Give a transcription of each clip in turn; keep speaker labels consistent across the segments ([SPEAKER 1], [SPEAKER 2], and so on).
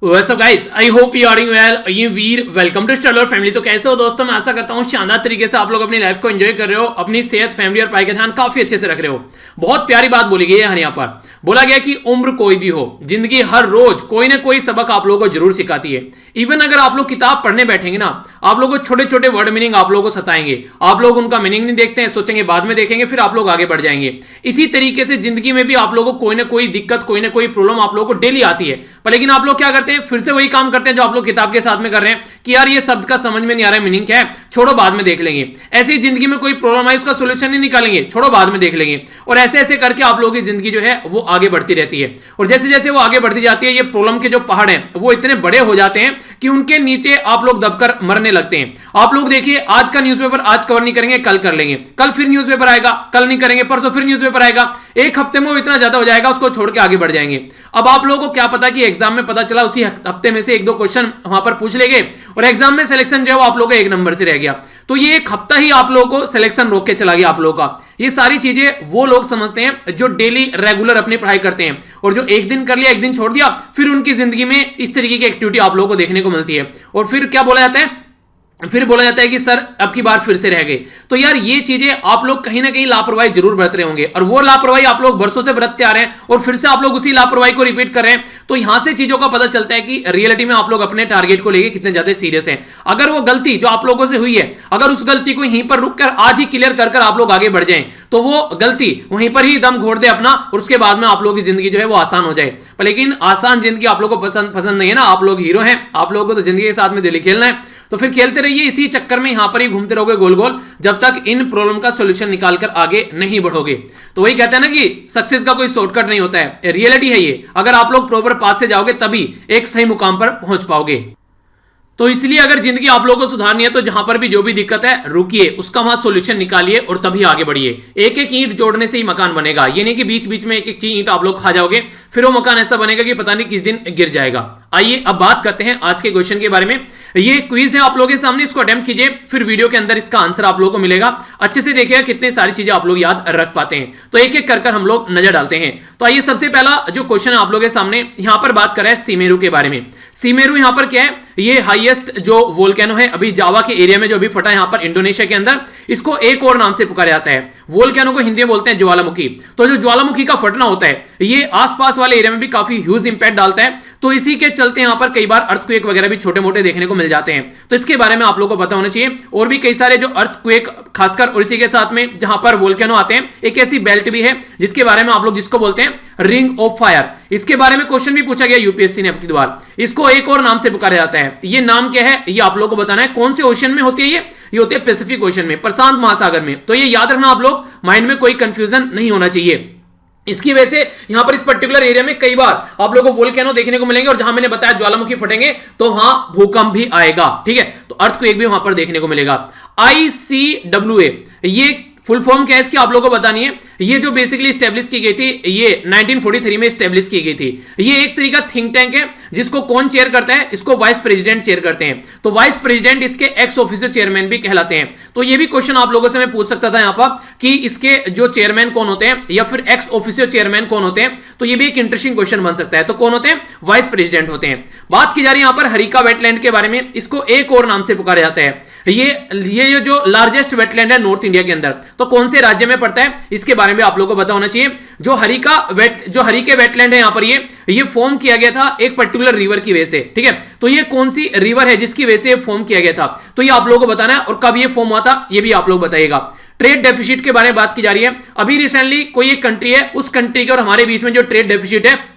[SPEAKER 1] What's up guys? I hope you are doing well. ये वीर welcome to stellar family. तो कैसे हो दोस्तों? मैं आशा करता हूँ शानदार तरीके से आप लोग अपनी लाइफ को एंजॉय कर रहे हो, अपनी सेहत, फैमिली और पढ़ाई का ध्यान काफी अच्छे से रख रहे हो। बहुत प्यारी बात बोली गई है यहाँ पर। बोला गया कि उम्र कोई भी हो, जिंदगी हर रोज कोई ना कोई सबक आप लोगों को जरूर सिखाती है। इवन अगर आप लोग किताब पढ़ने बैठेंगे ना, आप लोगों को छोटे छोटे वर्ड मीनिंग आप लोगों को सताएंगे। आप लोग उनका मीनिंग नहीं देखते हैं, सोचेंगे बाद में देखेंगे, फिर आप लोग आगे बढ़ जाएंगे। इसी तरीके से जिंदगी में भी आप लोगों को कोई ना कोई दिक्कत, कोई ना कोई प्रॉब्लम आप लोगों को डेली आती है। पर लेकिन आप लोग क्या करते हैं? फिर से वही काम करते हैं जो आप लोग किताब के साथ में कर रहे हैं कि यार ये शब्द का समझ में नहीं आ रहा है, मीनिंग क्या है, छोड़ो बाद में देख लेंगे। ऐसे ही जिंदगी में कोई प्रॉब्लम आई, उसका सॉल्यूशन नहीं निकालेंगे, छोड़ो बाद में देख लेंगे। और ऐसे ऐसे करके आप लोगों की जिंदगी जो है वो आगे बढ़ती रहती है। और जैसे जैसे वो आगे बढ़ती जाती है, ये प्रॉब्लम के जो पहाड़ हैं वो इतने बड़े हो जाते हैं कि उनके नीचे आप लोग दबकर मरने लगते हैं। आप लोग देखिए, आज का न्यूज़पेपर आज कवर नहीं करेंगे, कल कर लेंगे, कल फिर न्यूज़पेपर आएगा, कल नहीं करेंगे, परसों फिर न्यूज़पेपर आएगा, एक हफ्ते में वो इतना ज्यादा हो जाएगा, उसको छोड़ के आगे बढ़ जाएंगे। अब आप लोगों को क्या पता कि एग्जाम में पता चला उसी हफ्ते में से एक दो क्वेश्चन वहां पर पूछ लेंगे और एग्जाम में सिलेक्शन जो है वो आप लोगों का एक नंबर से रह गया। तो ये एक हफ्ता ही आप लोगों को सिलेक्शन रोक के चला गया आप लोगों का। ये सारी चीजें वो लोग समझते हैं जो डेली रेगुलर अपनी पढ़ाई करते हैं, और जो एक दिन कर लिया, एक दिन छोड़ दिया, फिर उनकी जिंदगी में इस तरीके की एक्टिविटी आप लोगों को देखने को मिलती है। और फिर क्या बोला जाता है? फिर बोला जाता है कि सर अब की बार फिर से रह गए। तो यार ये चीजें आप लोग कहीं ना कहीं लापरवाही जरूर बरत रहे होंगे, और वो लापरवाही आप लोग बरसों से बरतते आ रहे हैं और फिर से आप लोग उसी लापरवाही को रिपीट कर रहे हैं। तो यहां से चीजों का पता चलता है कि रियलिटी में आप लोग अपने टारगेट को लेकर कितने ज्यादा सीरियस हैं। अगर वो गलती जो आप लोगों से हुई है, अगर उस गलती को यहीं पर रुक कर आज ही क्लियर कर आप लोग आगे बढ़ जाएं, तो वो गलती वहीं पर ही दम घोट दे अपना, और उसके बाद में आप लोगों की जिंदगी जो है वो आसान हो जाए। पर लेकिन आसान जिंदगी आप लोगों को पसंद नहीं है ना, आप लोग हीरो हैं, आप लोगों को तो जिंदगी के साथ में दिल्ली खेलना है। तो फिर खेलते रहिए इसी चक्कर में, यहां पर ही घूमते रहोगे गोल गोल, जब तक इन प्रॉब्लम का सॉल्यूशन निकालकर आगे नहीं बढ़ोगे। तो वही कहते हैं ना कि सक्सेस का कोई शॉर्टकट नहीं होता है, रियलिटी है ये। अगर आप लोग प्रॉपर पाथ से जाओगे तभी एक सही मुकाम पर पहुंच पाओगे। तो इसलिए अगर जिंदगी आप लोगों को सुधारनी है तो जहां पर भी जो भी दिक्कत है रुकिए, उसका वहां सॉल्यूशन निकालिए और तभी आगे बढ़िए। एक एक ईंट जोड़ने से ही मकान बनेगा, ये नहीं कि बीच बीच में एक एक ईंट आप लोग खा जाओगे, फिर वो मकान ऐसा बनेगा कि पता नहीं किस दिन गिर जाएगा। आइए अब बात करते हैं आज के क्वेश्चन के बारे में। ये क्विज है आप लोगों के सामने, इसको अटेम्प्ट कीजिए, फिर वीडियो के अंदर इसका आंसर आप लोगों को मिलेगा। अच्छे से देखिएगा कितनी सारी चीजें आप लोग याद रख पाते हैं। तो एक एक कर हम लोग नजर डालते हैं। तो आइए सबसे पहला जो क्वेश्चन है आप लोगों के सामने, यहां पर बात कर रहा है सीमेरू के बारे में। सीमेरू यहां पर क्या है? ये हाईएस्ट जो वोल्केनो है अभी जावा के एरिया में जो अभी फटा है यहां पर इंडोनेशिया के अंदर, इसको एक और नाम से पुकारा जाता है। वोल्केनो को हिंदी में बोलते हैं ज्वालामुखी। तो जो ज्वालामुखी का फटना होता है ये आसपास वाले एरिया में भी काफी ह्यूज इंपैक्ट डालता है। तो इसी के चलते यहां पर कई बार अर्थक्वेक वगैरह भी छोटे मोटे देखने को मिल जाते हैं। तो इसके बारे में आप लोगों को पता होना चाहिए। और भी कई सारे जो अर्थक्वेक खासकर और इसी के साथ में जहां पर वोल्केनो आते हैं, एक ऐसी बेल्ट भी है जिसके बारे में आप लोग जिसको बोलते हैं रिंग ऑफ फायर। इसके बारे में क्वेश्चन भी पूछा गया यूपीएससी ने अब की बार। इसको एक और नाम से पुकारा जाता है। ये नाम क्या है ये आप लोग को बताना है। कौन से ओशन में होती है ये होती है पैसिफिक ओशन में, प्रशांत महासागर में। तो ये याद रखना आप लोग, माइंड में कोई कंफ्यूजन नहीं होना चाहिए। इसकी वजह से यहां पर इस पर्टिकुलर एरिया में कई बार आप लोगों को वोल्केनो देखने को मिलेंगे, और जहां मैंने बताया ज्वालामुखी फटेंगे तो वहां भूकंप भी आएगा। ठीक है, तो अर्थक्वेक भी वहां पर देखने को मिलेगा। ICWA ये फुल फॉर्म क्या है इसकी आप लोगों को बतानी है। ये जो बेसिकली स्टैब्लिश की गई थी, ये 1943 में स्टैब्लिश की गई थी। ये एक तरीका थिंक टैंक है जिसको कौन चेयर करता है? इसको वाइस प्रेसिडेंट चेयर करते हैं। तो वाइस प्रेसिडेंट इसके एक्स ऑफिसर चेयरमैन भी कहलाते हैं। तो ये भी क्वेश्चन आप लोगों से मैं पूछ सकता था यहां पर कि इसके जो चेयरमैन कौन होते हैं या फिर एक्स ऑफिसर चेयरमैन कौन होते हैं। तो ये भी एक इंटरेस्टिंग क्वेश्चन बन सकता है। तो कौन होते हैं? वाइस प्रेसिडेंट होते हैं। बात की जा रही है यहां पर हरिका वेटलैंड के बारे में। इसको एक और नाम से पुकारा जाता है। ये जो लार्जेस्ट वेटलैंड है नॉर्थ इंडिया के अंदर, तो कौन से राज्य में पड़ता है इसके बारे में आप लोगों को पता होना चाहिए। जो हरिके वेटलैंड है यहां पर ये फॉर्म किया गया था एक पर्टिकुलर रिवर की वजह से। ठीक है, तो ये कौन सी रिवर है जिसकी वजह से फॉर्म किया गया था, तो ये आप लोगों को बताना है। और कब ये फॉर्म हुआ था ये भी आप लोग बताइएगा। ट्रेड डेफिसिट के बारे में बात की जा रही है। अभी रिसेंटली कोई एक कंट्री है, उस कंट्री के और हमारे बीच में जो ट्रेड डेफिसिट है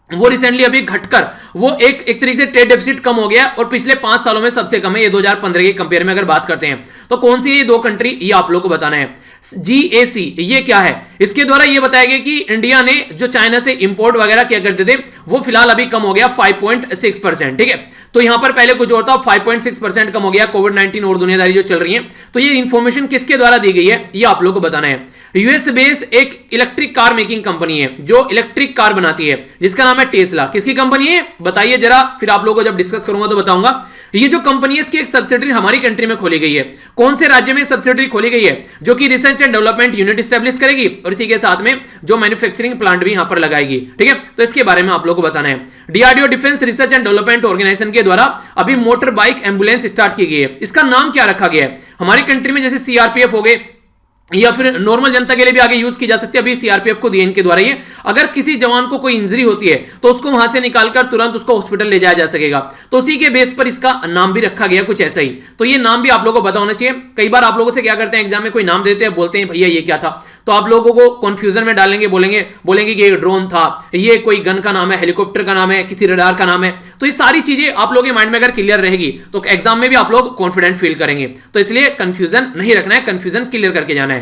[SPEAKER 1] वो रिसेंटली अभी घटकर वो एक तरीके से ट्रेड डेफिसिट कम हो गया, और पिछले 5 सालों में सबसे कम है। ये 2015 के कंपेयर में अगर बात करते हैं तो कौन सी ये दो कंट्री ये आप लोगों को बताना है। GAC ये क्या है? इसके द्वारा ये बताया गया कि इंडिया ने जो चाइना से इंपोर्ट वगैरह किया करते थे वो फिलहाल अभी कम हो गया 5.6%। ठीक है, तो यहां पर पहले कुछ और था, 5.6% कम हो गया। कोविड-19 और दुनियादारी जो चल रही है, तो ये इंफॉर्मेशन किसके द्वारा दी गई है ये आप लोगों को बताना है। यूएस बेस एक इलेक्ट्रिक कार मेकिंग कंपनी है जो इलेक्ट्रिक कार बनाती है, जिसका नाम है टेस्ला। किसकी कंपनी है बताइए जरा, फिर आप लोगों को जब डिस्कस करूंगा तो बताऊंगा। ये जो कंपनी है इसकी एक सब्सिडरी हमारी कंट्री में खोली गई है। कौन से राज्य में सब्सिडरी खोली गई है? जो कि research and development unit establish करेगी और इसी के साथ में जो मैन्युफैक्चरिंग प्लांट भी यहां पर लगाएगी। ठीक है, तो इसके बारे में आप लोगों को बताना है। DRDO Defence Research and Development Organisation के द्वारा अभी मोटर बाइक एम्बुलेंस स्टार्ट की गई है। इसका नाम क्या रखा गया है? हमारी कंट्री में जैसे सीआरपीएफ हो गए या फिर नॉर्मल जनता के लिए भी आगे यूज की जा सकती है। अभी सीआरपीएफ को दिए इनके द्वारा ये, अगर किसी जवान को कोई इंजरी होती है तो उसको वहां से निकालकर तुरंत उसको हॉस्पिटल ले जाया जा सकेगा। तो उसी के बेस पर इसका नाम भी रखा गया कुछ ऐसा ही। तो ये नाम भी आप लोगों को पता होना चाहिए। कई बार आप लोगों से क्या करते हैं, एग्जाम में कोई नाम देते हैं, बोलते हैं भैया ये क्या था, तो आप लोगों को कंफ्यूजन में डालेंगे, बोलेंगे कि ये ड्रोन था, ये कोई गन का नाम है, हेलीकॉप्टर का नाम है, किसी रडार का नाम है। तो ये सारी चीजें आप लोगों के माइंड में अगर क्लियर रहेगी तो एग्जाम में भी आप लोग कॉन्फिडेंट फील करेंगे। तो इसलिए कंफ्यूजन नहीं रखना है, कंफ्यूजन क्लियर करके जाना है।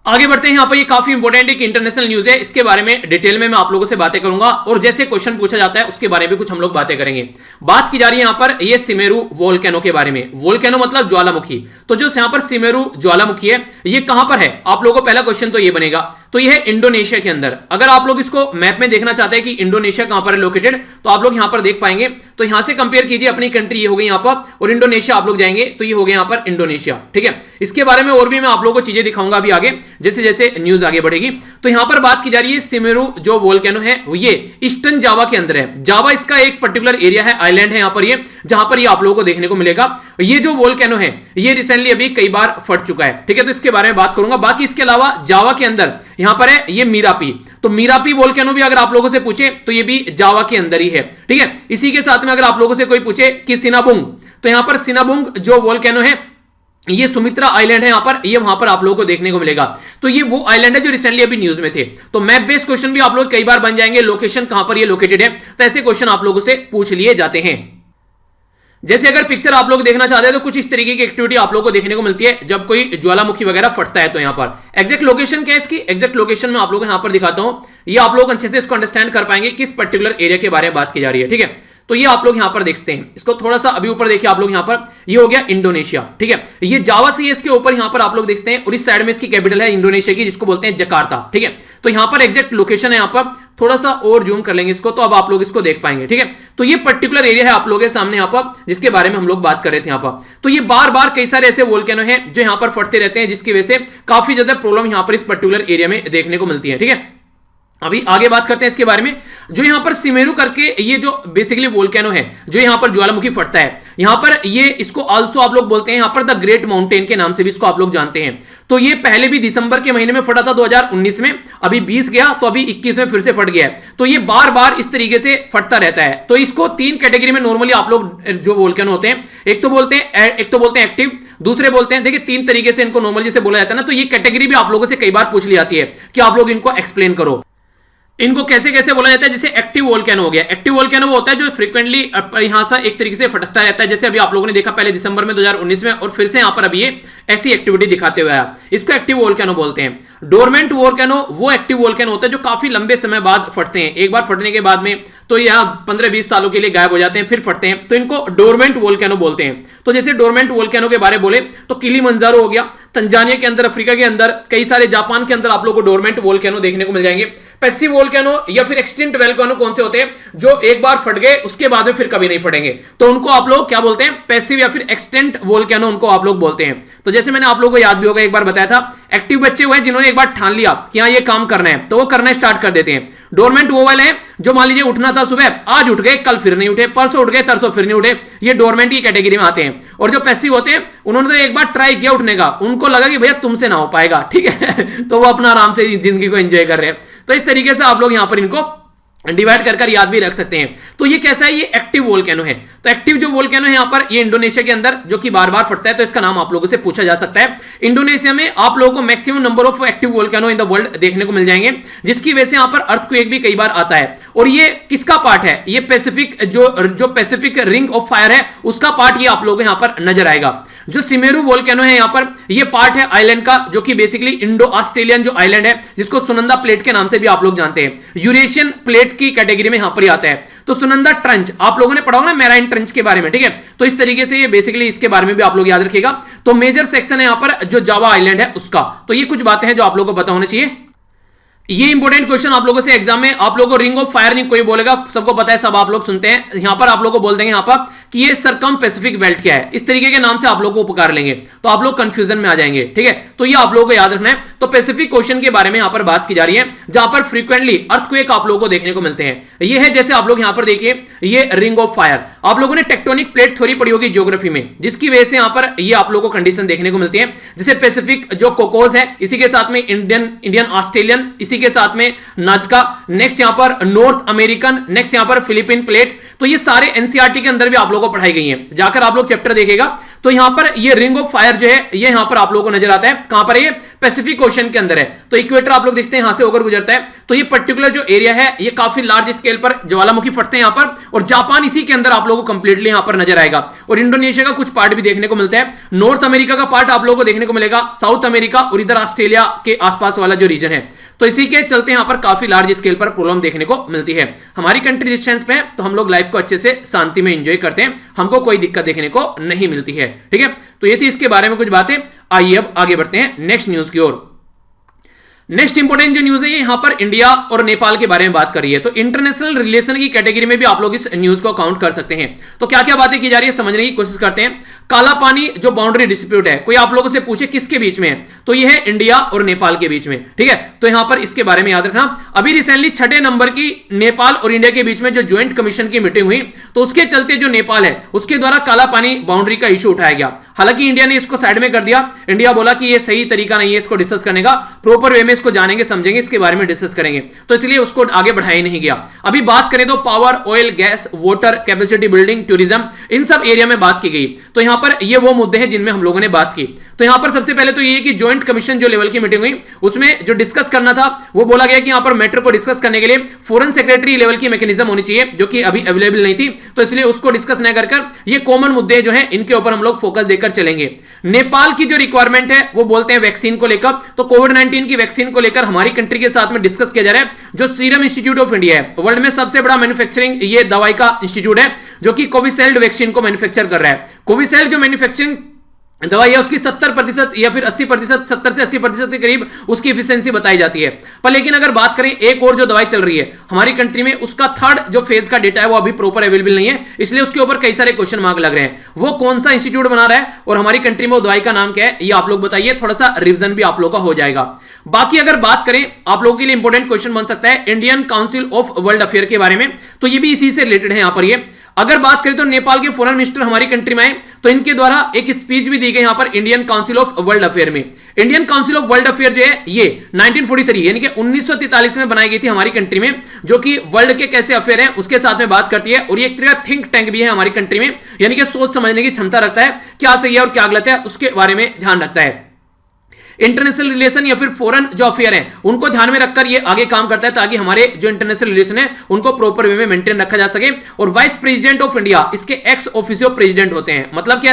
[SPEAKER 1] आगे बढ़ते हैं। यहाँ पर ये काफी इंपॉर्टेंट एक इंटरनेशनल न्यूज है, इसके बारे में डिटेल में मैं आप लोगों से बातें करूंगा और जैसे क्वेश्चन पूछा जाता है उसके बारे में कुछ हम लोग बातें करेंगे। बात की जा रही है यहाँ पर ये सिमेरू वोल्केनो के बारे में। वोल्केनो मतलब ज्वालामुखी। तो जो यहाँ पर सिमेरू ज्वालामुखी है ये कहां पर है, आप लोगों को पहला क्वेश्चन तो ये बनेगा। तो ये है इंडोनेशिया के अंदर। अगर आप लोग इसको मैप में देखना चाहते हैं कि इंडोनेशिया कहां पर है लोकेटेड, तो आप लोग यहां पर देख पाएंगे। तो यहां से कंपेयर कीजिए, अपनी कंट्री ये हो गई यहां पर और इंडोनेशिया आप लोग जाएंगे तो ये हो गया यहां पर इंडोनेशिया। ठीक है, इसके बारे में और भी मैं आप लोगों को चीजें दिखाऊंगा अभी आगे जैसे जैसे न्यूज आगे बढ़ेगी। तो यहां पर बात की जा रही है सिमेरू जो वोल्केनो है ये ईस्टर्न जावा के अंदर है। जावा इसका एक पर्टिकुलर एरिया है, आइलैंड है यहां पर ये, जहां पर ये आप लोगों को देखने को मिलेगा। ये जो वोल्केनो है ये रिसेंटली अभी कई बार फट चुका है। ठीक है, तो इसके बारे में बात करूंगा। बाकी इसके अलावा जावा के अंदर यहां पर है ये मीरापी। तो मीरापी वोल्केनो भी अगर आप लोगों से पूछे तो ये भी जावा के अंदर ही है। ठीक है, इसी के साथ में अगर आप लोगों से कोई पूछे कि सिनाबुंग, तो यहां पर सिनाबुंग जो वोल्केनो है ये सुमित्रा आइलैंड है यहां पर, ये वहां पर आप लोगों को देखने को मिलेगा। तो ये वो आइलैंड है जो रिसेंटली अभी न्यूज में थे। तो मैप बेस्ड क्वेश्चन भी आप लोग कई बार बन जाएंगे, लोकेशन कहां पर ये लोकेटेड है, तो ऐसे क्वेश्चन आप लोगों से पूछ लिए जाते हैं। जैसे अगर पिक्चर आप लोग देखना चाहते हैं तो कुछ इस तरीके की एक्टिविटी आप लोगों को देखने को मिलती है जब कोई ज्वालामुखी वगैरह फटता है। तो यहां पर एग्जैक्ट लोकेशन क्या है इसकी, एग्जैक्ट लोकेशन में आप लोग यहां पर दिखाता हूं, ये आप लोग अच्छे से इसको अंडरस्टैंड कर पाएंगे किस पर्टिकुलर एरिया के बारे में बात की जा रही है। ठीक है, तो ये आप लोग यहां पर देखते हैं, इसको थोड़ा सा अभी ऊपर देखिए आप लोग यहां पर, ये हो गया इंडोनेशिया। ठीक है, ये जावा से इसके ऊपर यहां पर आप लोग देखते हैं और इस साइड में इसकी कैपिटल है इंडोनेशिया की जिसको बोलते हैं जकार्ता। ठीक है, तो यहां पर एग्जैक्ट लोकेशन है, यहां पर थोड़ा सा और जूम कर लेंगे इसको तो अब आप लोग इसको देख पाएंगे। ठीक है, तो ये पर्टिकुलर एरिया है आप लोगों के सामने यहां पर जिसके बारे में हम लोग बात कर रहे थे यहां पर। तो ये बार बार कई सारे ऐसे वोल्केनो हैं जो यहां पर फटते रहते हैं जिसकी वजह से काफी ज्यादा प्रॉब्लम यहां पर इस पर्टिकुलर एरिया में देखने को मिलती है। ठीक है, अभी आगे बात करते हैं इसके बारे में। जो यहां पर सिमेरू करके ये जो बेसिकली वोल्केनो है जो यहां पर ज्वालामुखी फटता है, यहां पर ये इसको आल्सो आप लोग बोलते हैं यहां पर द ग्रेट माउंटेन के नाम से भी इसको आप लोग जानते हैं। तो ये पहले भी दिसंबर के महीने में फटा था 2019 में, अभी 20 गया तो अभी 21 में फिर से फट गया है। तो ये बार बार इस तरीके से फटता रहता है। तो इसको तीन कैटेगरी में नॉर्मली आप लोग जो वोल्केनो होते हैं, एक तो बोलते हैं एक्टिव, दूसरे बोलते हैं, देखिए तीन तरीके से इनको नॉर्मली जैसे बोला जाता है ना, तो ये कैटेगरी भी आप लोगों से कई बार पूछ ली जाती है कि आप लोग इनको एक्सप्लेन करो, इनको कैसे कैसे बोला जाता है। जैसे एक्टिव वोल्केनो हो गया, एक्टिव वोल्केनो वो होता है जो फ्रीक्वेंटली यहां से एक तरीके से फटकता रहता है, जैसे अभी आप लोगों ने देखा पहले दिसंबर में 2019 में और फिर से यहां पर अभी ये ऐसी एक्टिविटी दिखाते हुए आया, इसको एक्टिव वोल्केनो बोलते हैं। डोरमेंट वोल्केनो वो एक्टिव वोल्केनो होता है जो काफी लंबे समय बाद फटते हैं, एक बार फटने के बाद में तो यहां 15-20 सालों के लिए गायब हो जाते हैं, फिर फटते हैं, तो इनको डोरमेंट वोल्केनो बोलते हैं। तो जैसे डोरमेंट वोल्केनो के बारे में बोले तो किलिमंजारो हो गया तंजानिया के अंदर, अफ्रीका के अंदर, कई सारे जापान के अंदर आप लोगों को डोरमेंट वोल्केनो देखने को मिल जाएंगे। पैसिव वोल्केनो या फिर एक्सटिंक्ट वोल्केनो कौन से होते हैं, जो एक बार फट गए उसके बाद में फिर कभी नहीं फटेंगे, तो उनको आप लोग क्या बोलते हैं, पैसिव या फिर एक्सटिंक्ट वोल्केनो उनको आप लोग बोलते हैं। तो जैसे मैंने आप लोगों को याद भी होगा एक बार बताया था, एक्टिव बच्चे हुए जिन्होंने एक बार ठान लिया कि हाँ ये काम करना है तो वो करना स्टार्ट कर देते हैं। डोरमेंट वो वाले हैं जो मान लीजिए उठना था सुबह, आज उठ गए कल फिर नहीं उठे, परसों उठ गए तरसों फिर नहीं उठे, ये डोरमेंट की कैटेगरी में आते हैं। और जो पैसिव होते हैं उन्होंने तो एक बार ट्राई किया उठने का, उनको लगा कि भैया तुमसे ना हो पाएगा, ठीक है तो वो अपना आराम से जिंदगी को एंजॉय कर रहे हैं। तो इस तरीके से आप लोग यहां पर इनको डिवाइड कर याद भी रख सकते हैं। तो ये कैसा है, ये एक्टिव वोल्केनो है। तो एक्टिव जो वोल्केनो है यहां पर ये इंडोनेशिया के अंदर जो कि बार बार फटता है, तो इसका नाम आप लोगों से पूछा जा सकता है। इंडोनेशिया में आप लोगों को maximum number of active volcano in the world देखने को मिल जाएंगे, जिसकी वजह से यहां पर अर्थक्वेक भी कई बार आता है। और ये किसका पार्ट है, ये पैसिफिक जो पैसिफिक रिंग ऑफ फायर है उसका पार्ट ये आप लोगों को यहां पर नजर आएगा। जो सिमेरू वोल्केनो है यहां पर ये पार्ट है आइलैंड का, जो कि बेसिकली इंडो ऑस्ट्रेलियन जो आइलैंड है जिसको सुनंदा प्लेट के नाम से भी आप लोग जानते हैं, यूरेशियन प्लेट की कैटेगरी में पर ही आता है। तो सुनंदा ट्रंच आप लोगों ने पढ़ा होगा ना मैराइन ट्रंच के बारे में, ठीक है। तो इस तरीके से ये बेसिकली इसके बारे में भी आप लोग याद रखिएगा। तो मेजर सेक्शन है यहां पर जो जावा आइलैंड है उसका। तो ये कुछ बातें हैं जो आप लोगों को पता होना चाहिए। ये इंपॉर्टेंट क्वेश्चन आप लोगों से एग्जाम में, आप लोगों को रिंग ऑफ फायर नहीं कोई बोलेगा, सबको पता है, सब आप लोग सुनते हैं। यहां पर आप लोगों को बोल देंगे यहां पर कि ये सरकम पैसिफिक बेल्ट क्या है, इस तरीके के नाम से आप लोग को पुकार लेंगे तो आप लोग कंफ्यूजन में आ जाएंगे, ठीक है। तो ये आप लोगों को याद रखना है। तो पैसिफिक ओशन के बारे में यहां पर बात की जा रही है, जहां पर फ्रीक्वेंटली अर्थक्वेक आप लोगों को देखने को मिलते हैं। ये है, जैसे आप लोग यहां पर देखिए, ये रिंग ऑफ फायर, आप लोगों ने टेक्टोनिक प्लेट थ्योरी पढ़ी होगी ज्योग्राफी में, जिसकी वजह से यहां पर ये आप लोगों को कंडीशन देखने को मिलती है। जैसे पैसिफिक जो कोकोस है, इसी के साथ में इंडियन ऑस्ट्रेलियन, इसी के साथ में नाजका, नेक्स्ट यहां पर नॉर्थ अमेरिकन, नेक्स्ट यहां पर फिलीपीन प्लेट। तो ये सारे एनसीईआरटी के अंदर भी आप लोगों को पढ़ाई गई हैं, जाकर आप लोग चैप्टर देखिएगा। तो यहां पर ये रिंग ऑफ फायर जो है, ये यहां पर आप लोगों को नजर आता है, कहां पर, ये पैसिफिक ओशन के अंदर है। तो इक्वेटर आप लोग देखते हैं यहां से होकर गुजरता है। तो ये पर्टिकुलर जो एरिया है, ये काफी लार्ज स्केल पर ज्वालामुखी फटते हैं यहां पर, और जापान इसी के अंदर आप लोगों को कंप्लीटली यहां पर नजर आएगा। और इंडोनेशिया का कुछ पार्ट भी देखने को मिलता है, नॉर्थ अमेरिका का पार्ट आप लोगों को देखने को मिलेगा, साउथ अमेरिका और इधर ऑस्ट्रेलिया के आसपास वाला जो रीजन है। तो इसी के चलते यहां पर काफी लार्ज स्केल पर प्रॉब्लम देखने को मिलती है। हमारी कंट्री डिस्टेंस पे है, तो हम लोग लाइफ को अच्छे से शांति में एंजॉय करते हैं, हमको कोई दिक्कत देखने को नहीं मिलती है, ठीक है। तो ये थी इसके बारे में कुछ बातें। आइए अब आगे बढ़ते हैं नेक्स्ट न्यूज की ओर। नेक्स्ट इंपोर्टेंट जो न्यूज है, यहां पर इंडिया और नेपाल के बारे में बात कर रही है। तो इंटरनेशनल रिलेशन की कैटेगरी में भी आप लोग इस न्यूज को काउंट कर सकते हैं। तो क्या क्या बातें की जा रही है समझने की कोशिश करते हैं। काला पानी जो बाउंड्री डिस्प्यूट है, कोई आप लोगों से पूछे किसके बीच में है, तो यह है इंडिया और नेपाल के बीच में, ठीक है। तो यहां पर इसके बारे में याद रखना, अभी रिसेंटली 6 नंबर की नेपाल और इंडिया के बीच में जो ज्वाइंट कमीशन की मीटिंग हुई, तो उसके चलते जो नेपाल है उसके द्वारा काला पानी बाउंड्री का इशू उठाया गया। हालांकि इंडिया ने इसको साइड में कर दिया, इंडिया बोला कि ये सही तरीका नहीं है इसको डिस्कस करने का, प्रॉपर वे में इसको जानेंगे समझेंगे, इसके बारे में डिस्कस करेंगे, तो इसलिए उसको आगे बढ़ाया नहीं गया। अभी बात करें तो power, oil, gas, water, capacity building, tourism, इन सब एरिया में बात की गई। तो यहां पर ये वो मुद्दे हैं जिनमें हम लोगों ने बात की। तो यहां पर सबसे पहले तो ये कि ज्वाइंट कमीशन जो लेवल की मीटिंग हुई, उसमें जो डिस्कस करना था वो बोला गया कि यहां पर मैटर को डिस्कस करने के लिए फॉरेन सेक्रेटरी लेवल की मैकेनिज्म होनी चाहिए, जो कि अभी अवेलेबल नहीं थी। तो इसलिए उसको डिस्कस न कर ये कॉमन मुद्दे जो है इनके ऊपर हम लोग फोकस देकर चलेंगे। नेपाल की जो रिक्वायरमेंट है वो बोलते हैं वैक्सीन को लेकर, तो कोविड-19 की वैक्सीन को लेकर हमारी कंट्री के साथ में डिस्कस किया जा रहा है। जो सीरम इंस्टीट्यूट ऑफ इंडिया है, वर्ल्ड में सबसे बड़ा मैन्युफैक्चरिंग ये दवाई का इंस्टीट्यूट है, जो कि कोविशील्ड वैक्सीन को मैन्युफैक्चर कर रहा है। कोविशील्ड जो मैन्युफैक्चरिंग दवाई है उसकी 70% या फिर 80%, 70 से 80% के करीब उसकी एफिशिएंसी बताई जाती है। पर लेकिन अगर बात करें एक और जो दवाई चल रही है हमारी कंट्री में, उसका थर्ड जो फेज का डेटा है वो अभी प्रॉपर अवेलेबल नहीं है, इसलिए उसके ऊपर कई सारे क्वेश्चन मार्क लग रहे हैं। वो कौन सा इंस्टीट्यूट बना रहा है और हमारी कंट्री में वो दवाई का नाम क्या है, ये आप लोग बताइए, थोड़ा सा रिविजन भी आप लोग का हो जाएगा। बाकी अगर बात करें आप लोगों के लिए इंपॉर्टेंट क्वेश्चन बन सकता है Indian Council of World affair के बारे में, तो ये भी इसी से रिलेटेड है। यहां पर ये अगर बात करें तो नेपाल के फॉरेन मिनिस्टर हमारी कंट्री में आए, तो इनके द्वारा एक स्पीच भी दी गई यहां पर Indian Council of World Affair में। Indian Council of World Affair जो है ये 1943 यानी कि 1943 में बनाई गई थी हमारी कंट्री में, जो कि वर्ल्ड के कैसे अफेयर है उसके साथ में बात करती है, और ये एक तरह का थिंक टैंक भी है हमारी कंट्री में, यानी कि सोच समझने की क्षमता रखता है, क्या सही है और क्या गलत है उसके बारे में ध्यान रखता है। इंटरनेशनल रिलेशन या फिर फॉरेन जो अफेयर हैं उनको ध्यान में रखकर ये आगे काम करता है, ताकि हमारे जो इंटरनेशनल रिलेशन है उनको प्रॉपर वे में मेंटेन रखा जा सके। और वाइस प्रेसिडेंट ऑफ इंडिया इसके एक्स ऑफिसियो प्रेसिडेंट होते हैं। मतलब क्या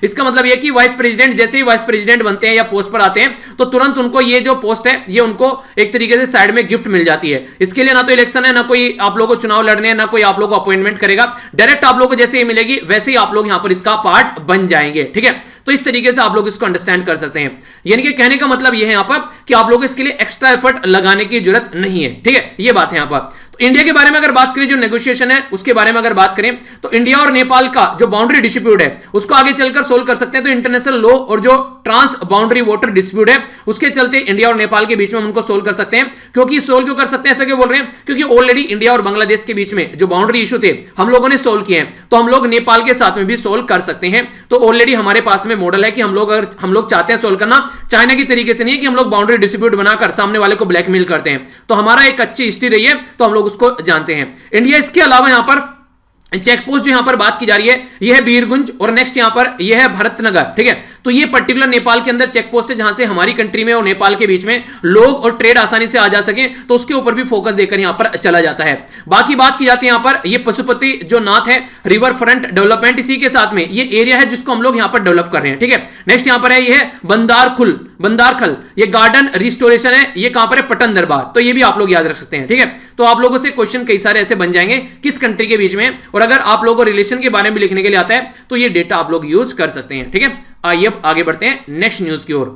[SPEAKER 1] इसका मतलब यह कि वाइस प्रेसिडेंट जैसे ही वाइस प्रेसिडेंट बनते हैं या पोस्ट पर आते हैं, तो तुरंत उनको ये जो पोस्ट है ये उनको एक तरीके से साइड में गिफ्ट मिल जाती है। इसके लिए ना तो इलेक्शन है, ना कोई आप लोगों को चुनाव लड़ने, ना कोई आप लोगों को अपॉइंटमेंट करेगा, डायरेक्ट आप लोगों को जैसे ही मिलेगी वैसे ही आप लोग यहां पर इसका पार्ट बन जाएंगे, ठीक है। तो इस तरीके से आप लोग इसको अंडरस्टैंड कर सकते हैं। यानी कि कहने का मतलब यह है यहां पर कि आप लोग इसके लिए एक्स्ट्रा एफर्ट लगाने की जरूरत नहीं है, ठीक है, ये बात है यहां पर। तो इंडिया के बारे में अगर बात करें, जो नेगोशिएशन है उसके बारे में अगर बात करें, तो इंडिया और नेपाल का जो बाउंड्री डिस्प्यूट है उसको आगे चलकर सोल्व कर सकते हैं। तो इंटरनेशनल लॉ और जो ट्रांस बाउंड्री वाटर डिस्प्यूट है उसके चलते इंडिया और नेपाल के बीच में हम उनको सोल्व कर सकते हैं। क्योंकि सोल्व क्यों कर सकते हैं, ऐसा क्यों बोल रहे हैं, क्योंकि ऑलरेडी इंडिया और बांग्लादेश के बीच में जो बाउंड्री इशू थे हम लोगों ने सोल्व किए हैं, तो हम लोग नेपाल के साथ में भी सोल्व कर सकते हैं। तो ऑलरेडी हमारे पास में मॉडल है कि हम लोग चाहते हैं सोल्व करना, चाइना की तरीके से नहीं है कि हम लोग बाउंड्री डिस्प्यूट बनाकर सामने वाले को ब्लैकमेल करते हैं। तो हमारा एक अच्छी हिस्ट्री रही है, तो हम लोग उसको जानते हैं। इंडिया इसके अलावा यहां पर चेक पोस्ट जो यहां पर बात की जा रही है यह है बीरगंज, और नेक्स्ट यहां पर यह है भरतनगर, ठीक है। तो ये पर्टिकुलर नेपाल के अंदर चेक पोस्ट है जहां से हमारी कंट्री में और नेपाल के बीच में लोग और ट्रेड आसानी से आ जा सके, तो उसके ऊपर भी फोकस देकर यहां पर चला जाता है। बाकी बात की जाती है यहां पर ये पशुपति जो नाथ है रिवर फ्रंट डेवलपमेंट, इसी के साथ में ये एरिया है जिसको हम लोग यहां पर डेवलप कर रहे हैं, ठीक है। नेक्स्ट यहां पर है ये है बंदारखल, ये गार्डन रिस्टोरेशन है, ये कहां पर है, पटन दरबार। तो ये भी आप लोग याद रख सकते हैं, ठीक है। तो आप लोगों से क्वेश्चन कई सारे ऐसे बन जाएंगे किस कंट्री के बीच में, और अगर आप लोगों को रिलेशन के बारे में लिखने के लिए आता है तो ये डेटा आप लोग यूज कर सकते हैं, ठीक है। आइए अब आगे बढ़ते हैं नेक्स्ट न्यूज की ओर।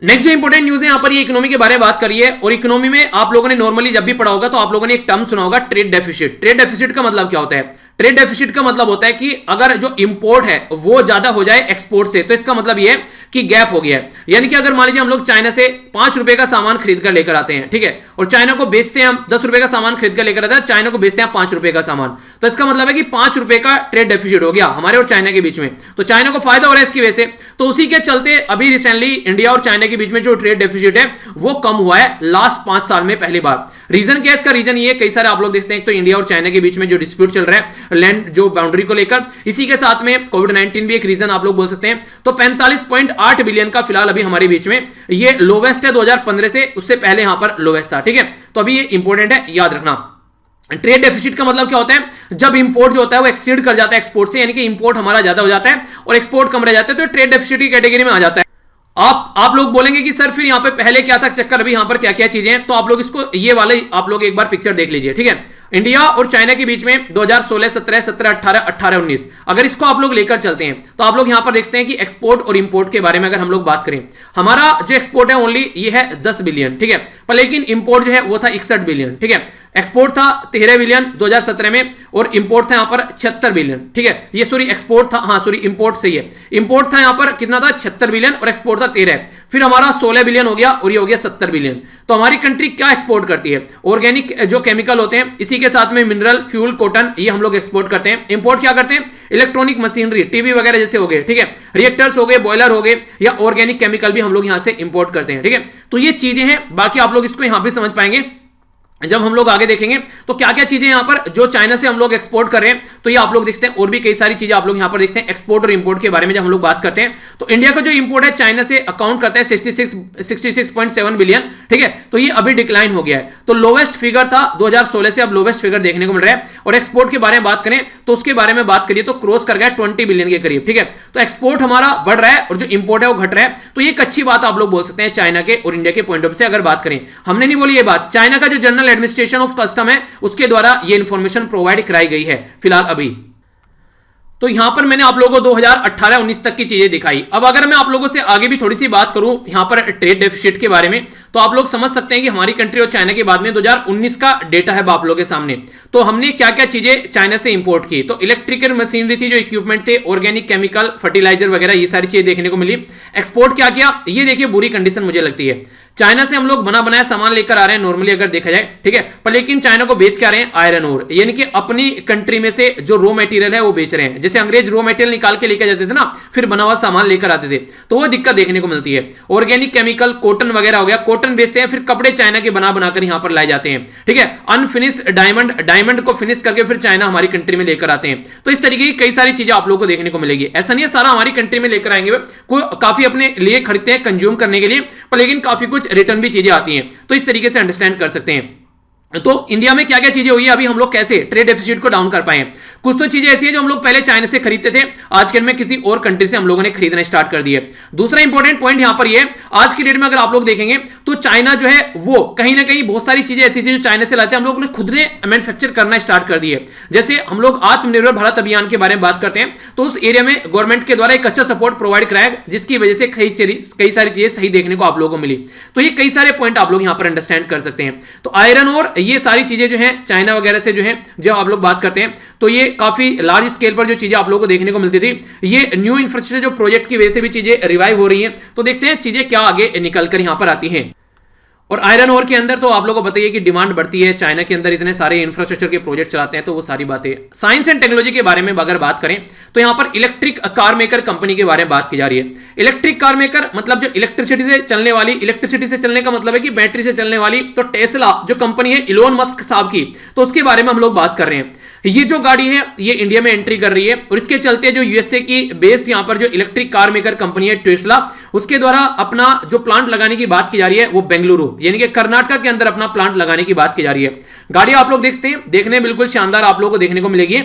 [SPEAKER 1] नेक्स्ट जो इंपोर्टेंट न्यूज है यहां पर ये इकोनॉमी के बारे में बात करिए, और इकोनॉमी में आप लोगों ने नॉर्मली जब भी पढ़ा होगा तो आप लोगों ने एक टर्म सुना होगा, ट्रेड डेफिसिट। ट्रेड डेफिसिट का मतलब क्या होता है? ट्रेड डेफिसिट का मतलब होता है कि अगर जो इंपोर्ट है वो ज्यादा हो जाए एक्सपोर्ट से, तो इसका मतलब ये है कि गैप हो गया है। यानी कि अगर मान लीजिए हम लोग चाइना से 5 रुपए का सामान खरीद कर लेकर आते हैं, ठीक है, और चाइना को बेचते हैं हम 10 रुपए का सामान खरीद कर लेकर आते हैं, चाइना को बेचते हैं 5 रुपए का सामान, तो इसका मतलब है कि 5 रुपए का ट्रेड डेफिसिट हो गया हमारे और चाइना के बीच में। तो चाइना को फायदा हो रहा है इसकी वजह से, तो उसी के चलते अभी रिसेंटली इंडिया और चाइना के बीच में जो ट्रेड डेफिसिट है वो कम हुआ है लास्ट 5 साल में पहली बार। रीजन क्या है इसका? रीजन ये कई सारे आप लोग देखते हैं, तो इंडिया और चाइना के बीच में जो डिस्प्यूट चल रहा है लैंड जो बाउंड्री को लेकर, इसी के साथ में कोविड-19 भी एक रीजन आप लोग बोल सकते हैं। तो 45.8 बिलियन का फिलहाल अभी हमारे बीच में ये लोवेस्ट है 2015 से, उससे पहले यहां पर लोवेस्ट था, ठीक है। तो अभी ये इंपॉर्टेंट है, याद रखना। ट्रेड डेफिसिट का मतलब क्या होता है? जब इंपोर्ट जो होता है वो एक्सीड कर जाता है एक्सपोर्ट से, यानी कि इंपोर्ट हमारा ज्यादा हो जाता है और एक्सपोर्ट कम रह जाता है, तो ट्रेड डेफिसिट की कैटेगरी में आ जाता है। आप लोग बोलेंगे कि सर फिर यहां पे पहले क्या था चक्कर, अभी यहां पर क्या क्या चीजें हैं, तो आप लोग इसको ये वाले आप लोग एक बार पिक्चर देख लीजिए, ठीक है। इंडिया और चाइना के बीच में 2016, 17, 17, 18, 18, 19 अगर इसको आप लोग लेकर चलते हैं तो आप लोग यहां पर देखते हैं कि एक्सपोर्ट और इंपोर्ट के बारे में अगर हम लोग बात करें, हमारा जो एक्सपोर्ट है ओनली ये है 10 बिलियन, ठीक है, पर लेकिन इंपोर्ट जो है वो था 61 बिलियन, ठीक है। एक्सपोर्ट था 13 बिलियन 2017 में और इंपोर्ट था यहां पर 76 बिलियन, ठीक है। ये सॉरी एक्सपोर्ट था, हाँ सॉरी इंपोर्ट सही है, इंपोर्ट था यहां पर कितना था 76 बिलियन और एक्सपोर्ट था 13, फिर हमारा 16 बिलियन हो गया और ये हो गया 70 बिलियन। तो हमारी कंट्री क्या एक्सपोर्ट करती है? ऑर्गेनिक जो केमिकल होते हैं, इसी के साथ में मिनरल, फ्यूल, कॉटन, ये हम लोग एक्सपोर्ट करते हैं। इंपोर्ट क्या करते हैं? इलेक्ट्रॉनिक मशीनरी, टीवी वगैरह जैसे हो गए, ठीक है, रिएक्टर्स हो गए, बॉयलर हो गए, या ऑर्गेनिक केमिकल भी हम लोग यहां से इंपोर्ट करते हैं, ठीक है। तो ये चीजें हैं, बाकी आप लोग इसको यहां पे समझ पाएंगे जब हम लोग आगे देखेंगे तो क्या क्या चीजें यहां पर जो चाइना से हम लोग एक्सपोर्ट कर रहे हैं, तो ये आप लोग देखते हैं, और भी कई सारी चीजें आप लोग यहां पर देखते हैं एक्सपोर्ट और इंपोर्ट के बारे में जब हम लोग बात करते हैं। तो इंडिया का जो इंपोर्ट है चाइना से अकाउंट करता है 66.7 बिलियन, ठीक है, तो ये अभी डिक्लाइन हो गया है। तो लोवेस्ट फिगर था 2016 से, अब लोवेस्ट फिगर देखने को मिल रहा है। और एक्सपोर्ट के बारे में बात करें तो उसके बारे में बात करिए तो क्रॉस कर गया 20 बिलियन के करीब, ठीक है। तो एक्सपोर्ट हमारा बढ़ रहा है और जो इंपोर्ट है वो घट रहा है, तो ये एक अच्छी बात आप लोग बोल सकते हैं चाइना के और इंडिया के पॉइंट ऑफ से अगर बात करें। हमने नहीं बोली ये बात, चाइना का जो जनरल एडमिनिस्ट्रेशन ऑफ कस्टम है उसके द्वारा ये इंफॉर्मेशन प्रोवाइड कराई गई है फिलहाल अभी। तो यहां पर मैंने आप लोगों को 2018-19 तक की चीजें दिखाई। अब अगर मैं आप लोगों से आगे भी थोड़ी सी बात करूं यहां पर ट्रेड डेफिसिट के बारे में, तो आप लोग समझ सकते हैं कि हमारी कंट्री और चाइना के बाद में 2019 का डेटा है आप लोगों के सामने। तो हमने क्या क्या चीजें चाइना से इंपोर्ट की, तो इलेक्ट्रिकल मशीनरी थी, जो इक्विपमेंट थे, ऑर्गेनिक केमिकल, फर्टिलाइजर वगैरह, ये सारी चीजें देखने को मिली। एक्सपोर्ट क्या किया, ये देखिए बुरी कंडीशन मुझे लगती है। चाइना से हम लोग बना बनाया सामान लेकर आ रहे हैं नॉर्मली अगर देखा जाए, ठीक है, पर लेकिन चाइना को बेच के आ रहे हैं आयरन ओर, यानी कि अपनी कंट्री में से जो रॉ मटेरियल है वो बेच रहे हैं। जैसे अंग्रेज रॉ मटेरियल निकाल के लेकर जाते थे ना, फिर बना हुआ सामान लेकर आते थे, तो वो दिक्कत देखने को मिलती है। ऑर्गेनिक केमिकल, कॉटन वगैरह हो गया, कॉटन बेचते हैं, फिर कपड़े चाइना के बना बनाकर यहां पर लाए जाते हैं, ठीक है। अनफिनिश्ड डायमंड, डायमंड को फिनिश करके फिर चाइना हमारी कंट्री में लेकर आते हैं। तो इस तरीके की कई सारी चीजें आप लोगों को देखने को मिलेगी। ऐसा नहीं है सारा हमारी कंट्री में लेकर आएंगे, काफी अपने लिए खरीदते हैं कंज्यूम करने के लिए, पर लेकिन काफी कुछ रिटर्न भी चीजें आती हैं। तो इस तरीके से अंडरस्टैंड कर सकते हैं। तो इंडिया में क्या क्या चीजें हुई है, अभी हम लोग कैसे ट्रेड डेफिसिट को डाउन कर पाए। कुछ तो चीजें ऐसी हैं जो हम लोग पहले चाइना से खरीदते थे, आज के दिन में किसी और कंट्री से हम लोगों ने खरीदना स्टार्ट कर दिया। दूसरा इंपॉर्टेंट पॉइंट यहां पर ये, आज की डेट में अगर आप लोग देखेंगे तो चाइना जो है वो कहीं ना कहीं बहुत सारी चीजें ऐसी थी जो चाइना से लाते हैं, हम लोग ने खुद ने मैन्युफैक्चर करना स्टार्ट कर दिए। जैसे हम लोग आत्मनिर्भर भारत अभियान के बारे में बात करते हैं, तो उस एरिया में गवर्नमेंट के द्वारा एक अच्छा सपोर्ट प्रोवाइड कराया, जिसकी वजह से कई सारी चीजें सही देखने को आप लोगों को मिली। तो ये कई सारे पॉइंट आप लोग यहां पर अंडरस्टैंड कर सकते हैं। तो आयरन और ये सारी चीजें जो है चाइना वगैरह से जो है जब आप लोग बात करते हैं, तो ये काफी लार्ज स्केल पर जो चीजें आप लोगों को देखने को मिलती थी, ये न्यू इंफ्रास्ट्रक्चर जो प्रोजेक्ट की वजह से भी चीजें रिवाइव हो रही हैं। तो देखते हैं चीजें क्या आगे निकल कर यहां पर आती हैं। और आयरन ओर के अंदर तो आप लोगों को बताइए कि डिमांड बढ़ती है, चाइना के अंदर इतने सारे इंफ्रास्ट्रक्चर के प्रोजेक्ट चलाते हैं, तो वो सारी बातें। साइंस एंड टेक्नोलॉजी के बारे में अगर बात करें तो यहां पर इलेक्ट्रिक कार मेकर कंपनी के बारे में बात की जा रही है। इलेक्ट्रिक कार मेकर मतलब जो इलेक्ट्रिसिटी से चलने वाली, इलेक्ट्रिसिटी से चलने का मतलब है कि बैटरी से चलने वाली, तो टेस्ला जो कंपनी है इलोन मस्क साहब की, तो उसके बारे में हम लोग बात कर रहे हैं। ये जो गाड़ी है ये इंडिया में एंट्री कर रही है, और इसके चलते जो यूएसए की बेस्ड यहां पर जो इलेक्ट्रिक कार मेकर कंपनी है टेस्ला, उसके द्वारा अपना जो प्लांट लगाने की बात की जा रही है वो बेंगलुरु यानी कि कर्नाटक के अंदर अपना प्लांट लगाने की बात की जा रही है। गाड़ी आप लोग देखते हैं, देखने बिल्कुल शानदार आप लोगों को देखने को मिलेगी।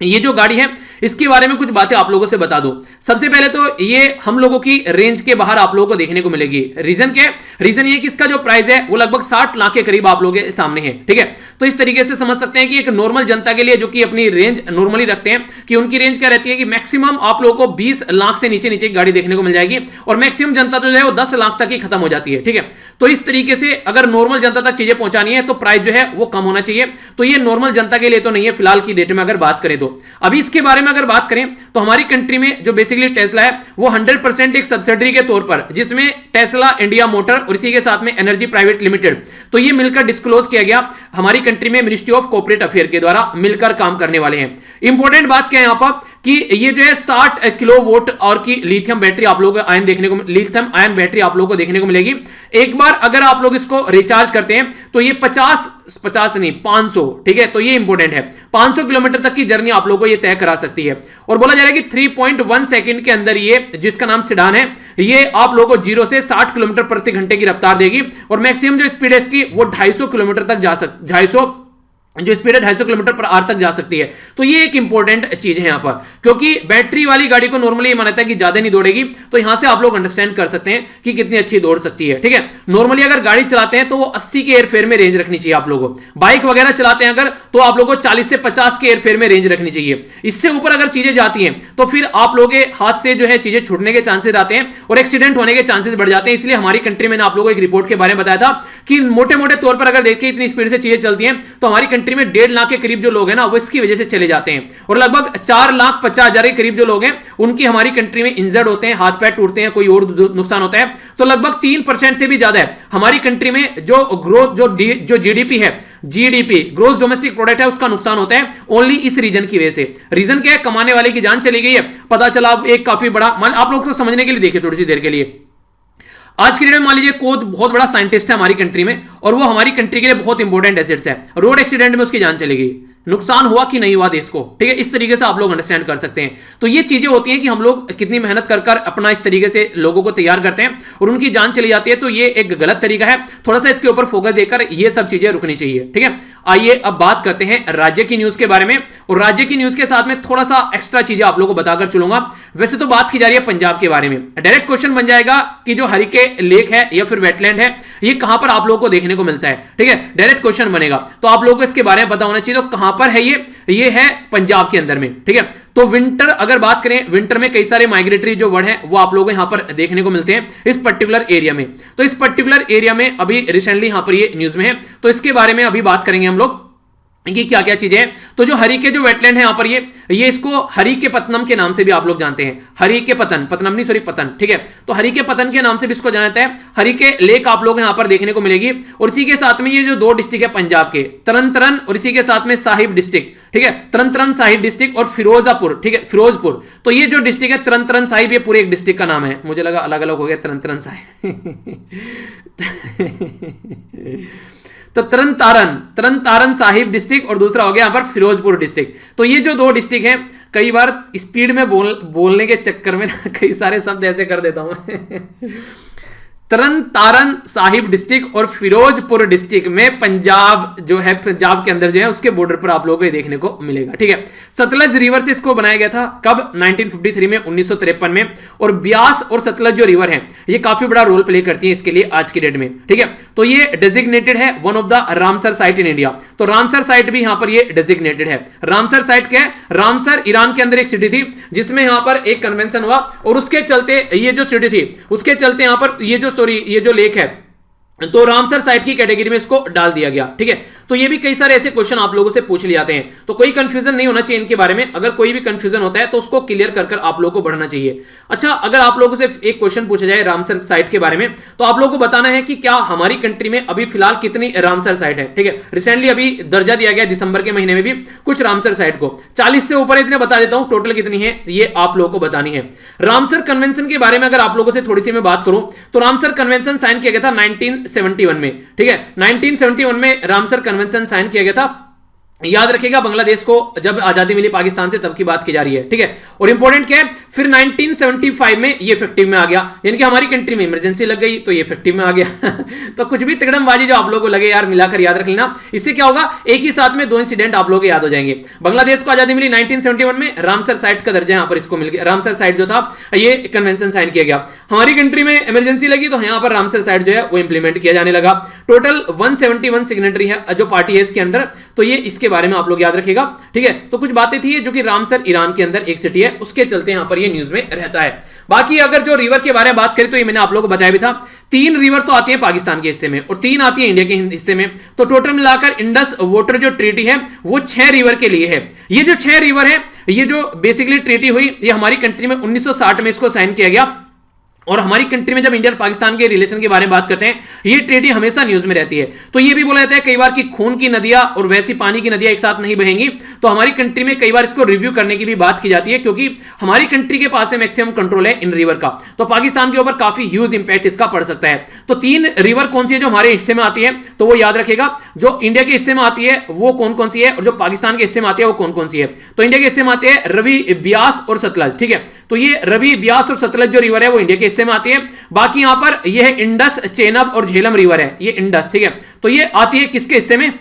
[SPEAKER 1] ये जो गाड़ी है इसके बारे में कुछ बातें आप लोगों से बता दूं। सबसे पहले तो ये हम लोगों की रेंज के बाहर आप लोगों को देखने को मिलेगी। रीजन क्या है? रीजन ये कि इसका जो प्राइस है वो लगभग 60 लाख के करीब आप लोगों के सामने है, ठीक है। तो इस तरीके से समझ सकते हैं कि एक नॉर्मल जनता के लिए जो कि अपनी रेंज नॉर्मली रखते हैं कि उनकी रेंज क्या रहती है कि मैक्सिमम आप लोगों को 20 लाख से नीचे नीचे की गाड़ी देखने को मिल जाएगी और मैक्सिमम जनता जो है वो 10 लाख तक ही खत्म हो जाती है, ठीक है। तो इस तरीके से अगर नॉर्मल जनता तक चीजें पहुंचानी है तो प्राइस जो है वो कम होना चाहिए। तो ये नॉर्मल जनता के लिए तो नहीं है फिलहाल की डेट में अगर बात करें तो। अभी इसके बारे में अगर बात करें तो हमारी कंट्री में जो बेसिकली टेस्ला है वो 100% एक सब्सिडरी के तौर पर, जिसमें टेस्ला इंडिया मोटर और इसी के साथ में एनर्जी प्राइवेट लिमिटेड, तो ये मिलकर डिस्क्लोज किया गया हमारी कंट्री में मिनिस्ट्री ऑफ कॉर्पोरेट अफेयर के द्वारा मिलकर काम करने वाले हैं। इंपॉर्टेंट बात क्या है यहां पर कि ये जो है 60 किलोवाट और की लिथियम बैटरी आप लोगों को आयन देखने को लिथियम आयन बैटरी आप लोगों को देखने को मिलेगी। एक बार अगर आप लोग इसको रिचार्ज करते हैं तो ये 50 नहीं 500, ठीक है। तो ये इंपॉर्टेंट है, 500 किलोमीटर तक की जर्नी आप लोगों को ये तय करा सकती है। और बोला जा रहा है कि 3.1 सेकंड के अंदर ये, जिसका नाम सिडान है, ये आप लोगों को 0 से 60 किलोमीटर प्रति घंटे की रफ्तार देगी और मैक्सिमम जो स्पीड है इसकी वो 250 किलोमीटर तक जा सकती, 250 जो स्पीड है 250 किलोमीटर पर आवर तक जा सकती है। तो ये एक इंपॉर्टेंट चीज है यहां पर, क्योंकि बैटरी वाली गाड़ी को नॉर्मली ये माना जाता है कि ज्यादा नहीं दौड़ेगी। तो यहां से आप लोग अंडरस्टैंड कर सकते हैं कि कितनी अच्छी दौड़ सकती है, ठीक है। नॉर्मली अगर गाड़ी चलाते हैं तो वो 80 के एयरफेयर में रेंज रखनी चाहिए आप लोगों को। बाइक वगैरह चलाते हैं अगर तो आप लोगों को 40 से 50 के एयरफेयर में रेंज रखनी चाहिए। इससे ऊपर अगर चीजें जाती हैं तो फिर आप लोगों के हाथ से जो है चीजें छूटने के चांसेस आते हैं और एक्सीडेंट होने के चांसेस बढ़ जाते हैं। इसलिए हमारी कंट्री में आप लोगों को एक रिपोर्ट के बारे में बताया था कि मोटे मोटे तौर पर अगर देखिए इतनी स्पीड से चीजें चलती हैं तो हमारी कंट्री में 1.5 लाख के करीब जो लोग हैं ना वो इसकी वजह से चले जाते हैं और लगभग 4,50,000 के करीब जो लोग हैं उनकी हमारी कंट्री में इंजर्ड होते हैं, हाथ पैर टूटते हैं, कोई और नुकसान होता है। तो लगभग 3% से भी ज्यादा है हमारी कंट्री में जो ग्रोथ जो जीडीपी है, जीडीपी ग्रोस डोमेस्टिक प्रोडक्ट है, उसका नुकसान होता है ओनली इस रीजन की वजह से। रीजन क्या है? कमाने वाले की जान चली गई है। पता चला एक काफी बड़ा, मान आप लोग को समझने के लिए देखिए थोड़ी सी देर के लिए, आज की डेट में मान लीजिए कोई बहुत बड़ा साइंटिस्ट है हमारी कंट्री में और वो हमारी कंट्री के लिए बहुत इंपॉर्टेंट एसेट्स है, रोड एक्सीडेंट में उसकी जान चली गई, नुकसान हुआ कि नहीं हुआ देश को, ठीक है। इस तरीके से आप लोग अंडरस्टैंड कर सकते हैं। तो ये चीजें होती हैं कि हम लोग कितनी मेहनत कर कर अपना इस तरीके से लोगों को तैयार करते हैं और उनकी जान चली जाती है। तो ये एक गलत तरीका है, थोड़ा सा इसके ऊपर फोकस देकर ये सब चीजें रुकनी चाहिए, ठीक है। आइए अब बात करते हैं राज्य की न्यूज के बारे में और राज्य की न्यूज के साथ में थोड़ा सा एक्स्ट्रा चीजें आप लोगों को बताकर चलूंगा। वैसे तो बात की जा रही है पंजाब के बारे में, डायरेक्ट क्वेश्चन बन जाएगा कि जो हरिके लेक है या फिर वेटलैंड है ये कहां पर आप लोगों को देखने को मिलता है, ठीक है। डायरेक्ट क्वेश्चन बनेगा तो आप लोगों को इसके बारे में पता होना चाहिए। तो कहां पर है ये है पंजाब के अंदर में, ठीक है। तो विंटर अगर बात करें, विंटर में कई सारे माइग्रेटरी जो वर्ड हैं वो आप लोगों को यहां पर देखने को मिलते हैं इस पर्टिकुलर एरिया में। तो इस पर्टिकुलर एरिया में अभी रिसेंटली यहां पर ये न्यूज में है, तो इसके बारे में अभी बात करेंगे हम लोग कि क्या क्या चीजें हैं। तो जो हरी के जो वेटलैंड है यहां पर ये इसको हरी के पतनम के नाम से भी आप लोग जानते हैं, हरी के पतन, पतनम नहीं सॉरी पतन, ठीक है। तो हरी के पतन के नाम से भी इसको जाना जाता है। हरी के लेक आप लोग यहां पर देखने को मिलेगी और इसी के साथ में ये जो 2 डिस्ट्रिक्ट है पंजाब के, तरन तरन और इसी के साथ में साहिब डिस्ट्रिक्ट, ठीक है। तरन तरन साहिब डिस्ट्रिक्ट और फिरोजापुर, ठीक है, फिरोजपुर। तो ये जो डिस्ट्रिक्ट है तरन तरन साहिब, ये पूरे एक डिस्ट्रिक्ट का नाम है, मुझे लगा अलग अलग हो गया तरन तरन साहिब तो तरन तारन साहिब डिस्ट्रिक्ट और दूसरा हो गया यहां पर फिरोजपुर डिस्ट्रिक्ट। तो ये जो 2 डिस्ट्रिक्ट हैं, कई बार स्पीड में बोलने के चक्कर में कई सारे शब्द ऐसे कर देता हूं तरन तारन साहिब डिस्ट्रिक्ट और फिरोजपुर डिस्ट्रिक्ट में पंजाब जो है, पंजाब के अंदर जो है उसके बॉर्डर पर आप लोगों को देखने को मिलेगा, ठीक है। सतलज रिवर से इसको बनाया गया था कब? 1953 में, 1953 में। और ब्यास और सतलज जो रिवर है ये काफी बड़ा रोल प्ले करती है इसके लिए आज की डेट में, ठीक है। तो ये डेजिग्नेटेड है one of the Ramsar site in India. तो रामसर साइट भी यहां पर ये डेजिग्नेटेड है। रामसर साइट क्या है? रामसर ईरान के अंदर एक सिटी थी जिसमें यहां पर एक कन्वेंशन हुआ और उसके चलते ये जो सिटी थी उसके चलते यहां पर ये जो लेक है तो रामसर साइट की कैटेगरी में इसको डाल दिया गया, ठीक है। तो ये भी कई सारे ऐसे क्वेश्चन आप लोगों से पूछ लिए जाते हैं, तो कोई कंफ्यूजन नहीं होना चाहिए इनके बारे में। अगर कोई भी कंफ्यूजन होता है तो उसको क्लियर कर आप लोगों को बढ़ना चाहिए। अच्छा, अगर आप लोगों से एक क्वेश्चन पूछा जाए रामसर साइट के बारे में तो आप लोगों को बताना है कि क्या हमारी कंट्री में अभी फिलहाल कितनी रामसर साइट है, ठीक है। रिसेंटली अभी दर्जा दिया गया दिसंबर के महीने में भी कुछ रामसर साइट को, 40 से ऊपर इतने बता देता हूं टोटल कितनी है ये आप लोगों को बतानी है। रामसर कन्वेंशन के बारे में अगर आप लोगों से थोड़ी सी मैं बात करूं तो रामसर कन्वेंशन साइन किया गया था 1971 में, ठीक है। 1971 में रामसर कन्वेंशन साइन किया गया था याद रखिएगा, बांग्लादेश को जब आजादी मिली पाकिस्तान से तब की बात की जा रही है, ठीक है। और इंपॉर्टेंट क्या है, फिर 1975 में ये इफेक्टिव में आ गया, यानी कि हमारी कंट्री में इमरजेंसी लग गई तो ये इफेक्टिव में आ गया तो कुछ भी तिकड़मबाजी जो आप लोगों को लगे यार, मिलाकर याद रख लेना। इससे क्या होगा, एक ही साथ में दो इंसिडेंट आप लोगों को याद हो जाएंगे। बांग्लादेश को आजादी मिली 1971 में, रामसर साइट का दर्जा यहां पर इसको मिल गया, रामसर साइट जो था ये कन्वेंशन साइन किया गया। हमारी कंट्री में इमरजेंसी लगी तो यहां पर रामसर साइट जो है वो इंप्लीमेंट किया जाने लगा। टोटल 171 सिग्नेटरी है जो पार्टी है इसके अंदर, तो ये इसके बारे में आप लोग याद रखेगा, ठीक है। तो कुछ बातें थी जो कि रामसर ईरान के अंदर एक सिटी है, उसके चलते यहां पर ये न्यूज में रहता है। बाकी अगर जो रिवर के बारे में बात करें तो ये मैंने आप लोगों को बताया भी था, 3 रिवर तो आती है पाकिस्तान के हिस्से में और 3 आती है इंडिया के हिस्से में, तो टोटल मिलाकर इंडस वाटर जो ट्रीटी है वो 6 रिवर के लिए है। ये जो 6 रिवर है, ये जो बेसिकली ट्रीटी हुई, ये हमारी कंट्री में 1960 में इसको साइन किया गया। और हमारी कंट्री में जब इंडिया और पाकिस्तान के रिलेशन के बारे में बात करते हैं, ये ट्रीटी हमेशा न्यूज में रहती है। तो ये भी बोला जाता है कई बार कि खून की नदियां और वैसी पानी की नदियां एक साथ नहीं बहेंगी, तो हमारी कंट्री में कई बार इसको रिव्यू करने की भी बात की जाती है, क्योंकि हमारी कंट्री के पास मैक्सिमम कंट्रोल है इन रिवर का, तो पाकिस्तान के ऊपर काफी ह्यूज इंपैक्ट इसका पड़ सकता है। तो 3 रिवर कौन सी है जो हमारे हिस्से में आती है, तो वो याद रखेगा। जो इंडिया के हिस्से में आती है वो कौन कौन सी है, और जो पाकिस्तान के हिस्से में आती है वो कौन कौन सी है। तो इंडिया के हिस्से में आते हैं रवि, ब्यास और सतलज, ठीक है। तो ये रवि, ब्यास और सतलज जो रिवर है वो इंडिया के हिस्से में आती है। बाकी यहां पर यह है इंडस, चेनाब और झेलम रिवर है, ये इंडस, ठीक है। तो ये आती है किसके हिस्से में,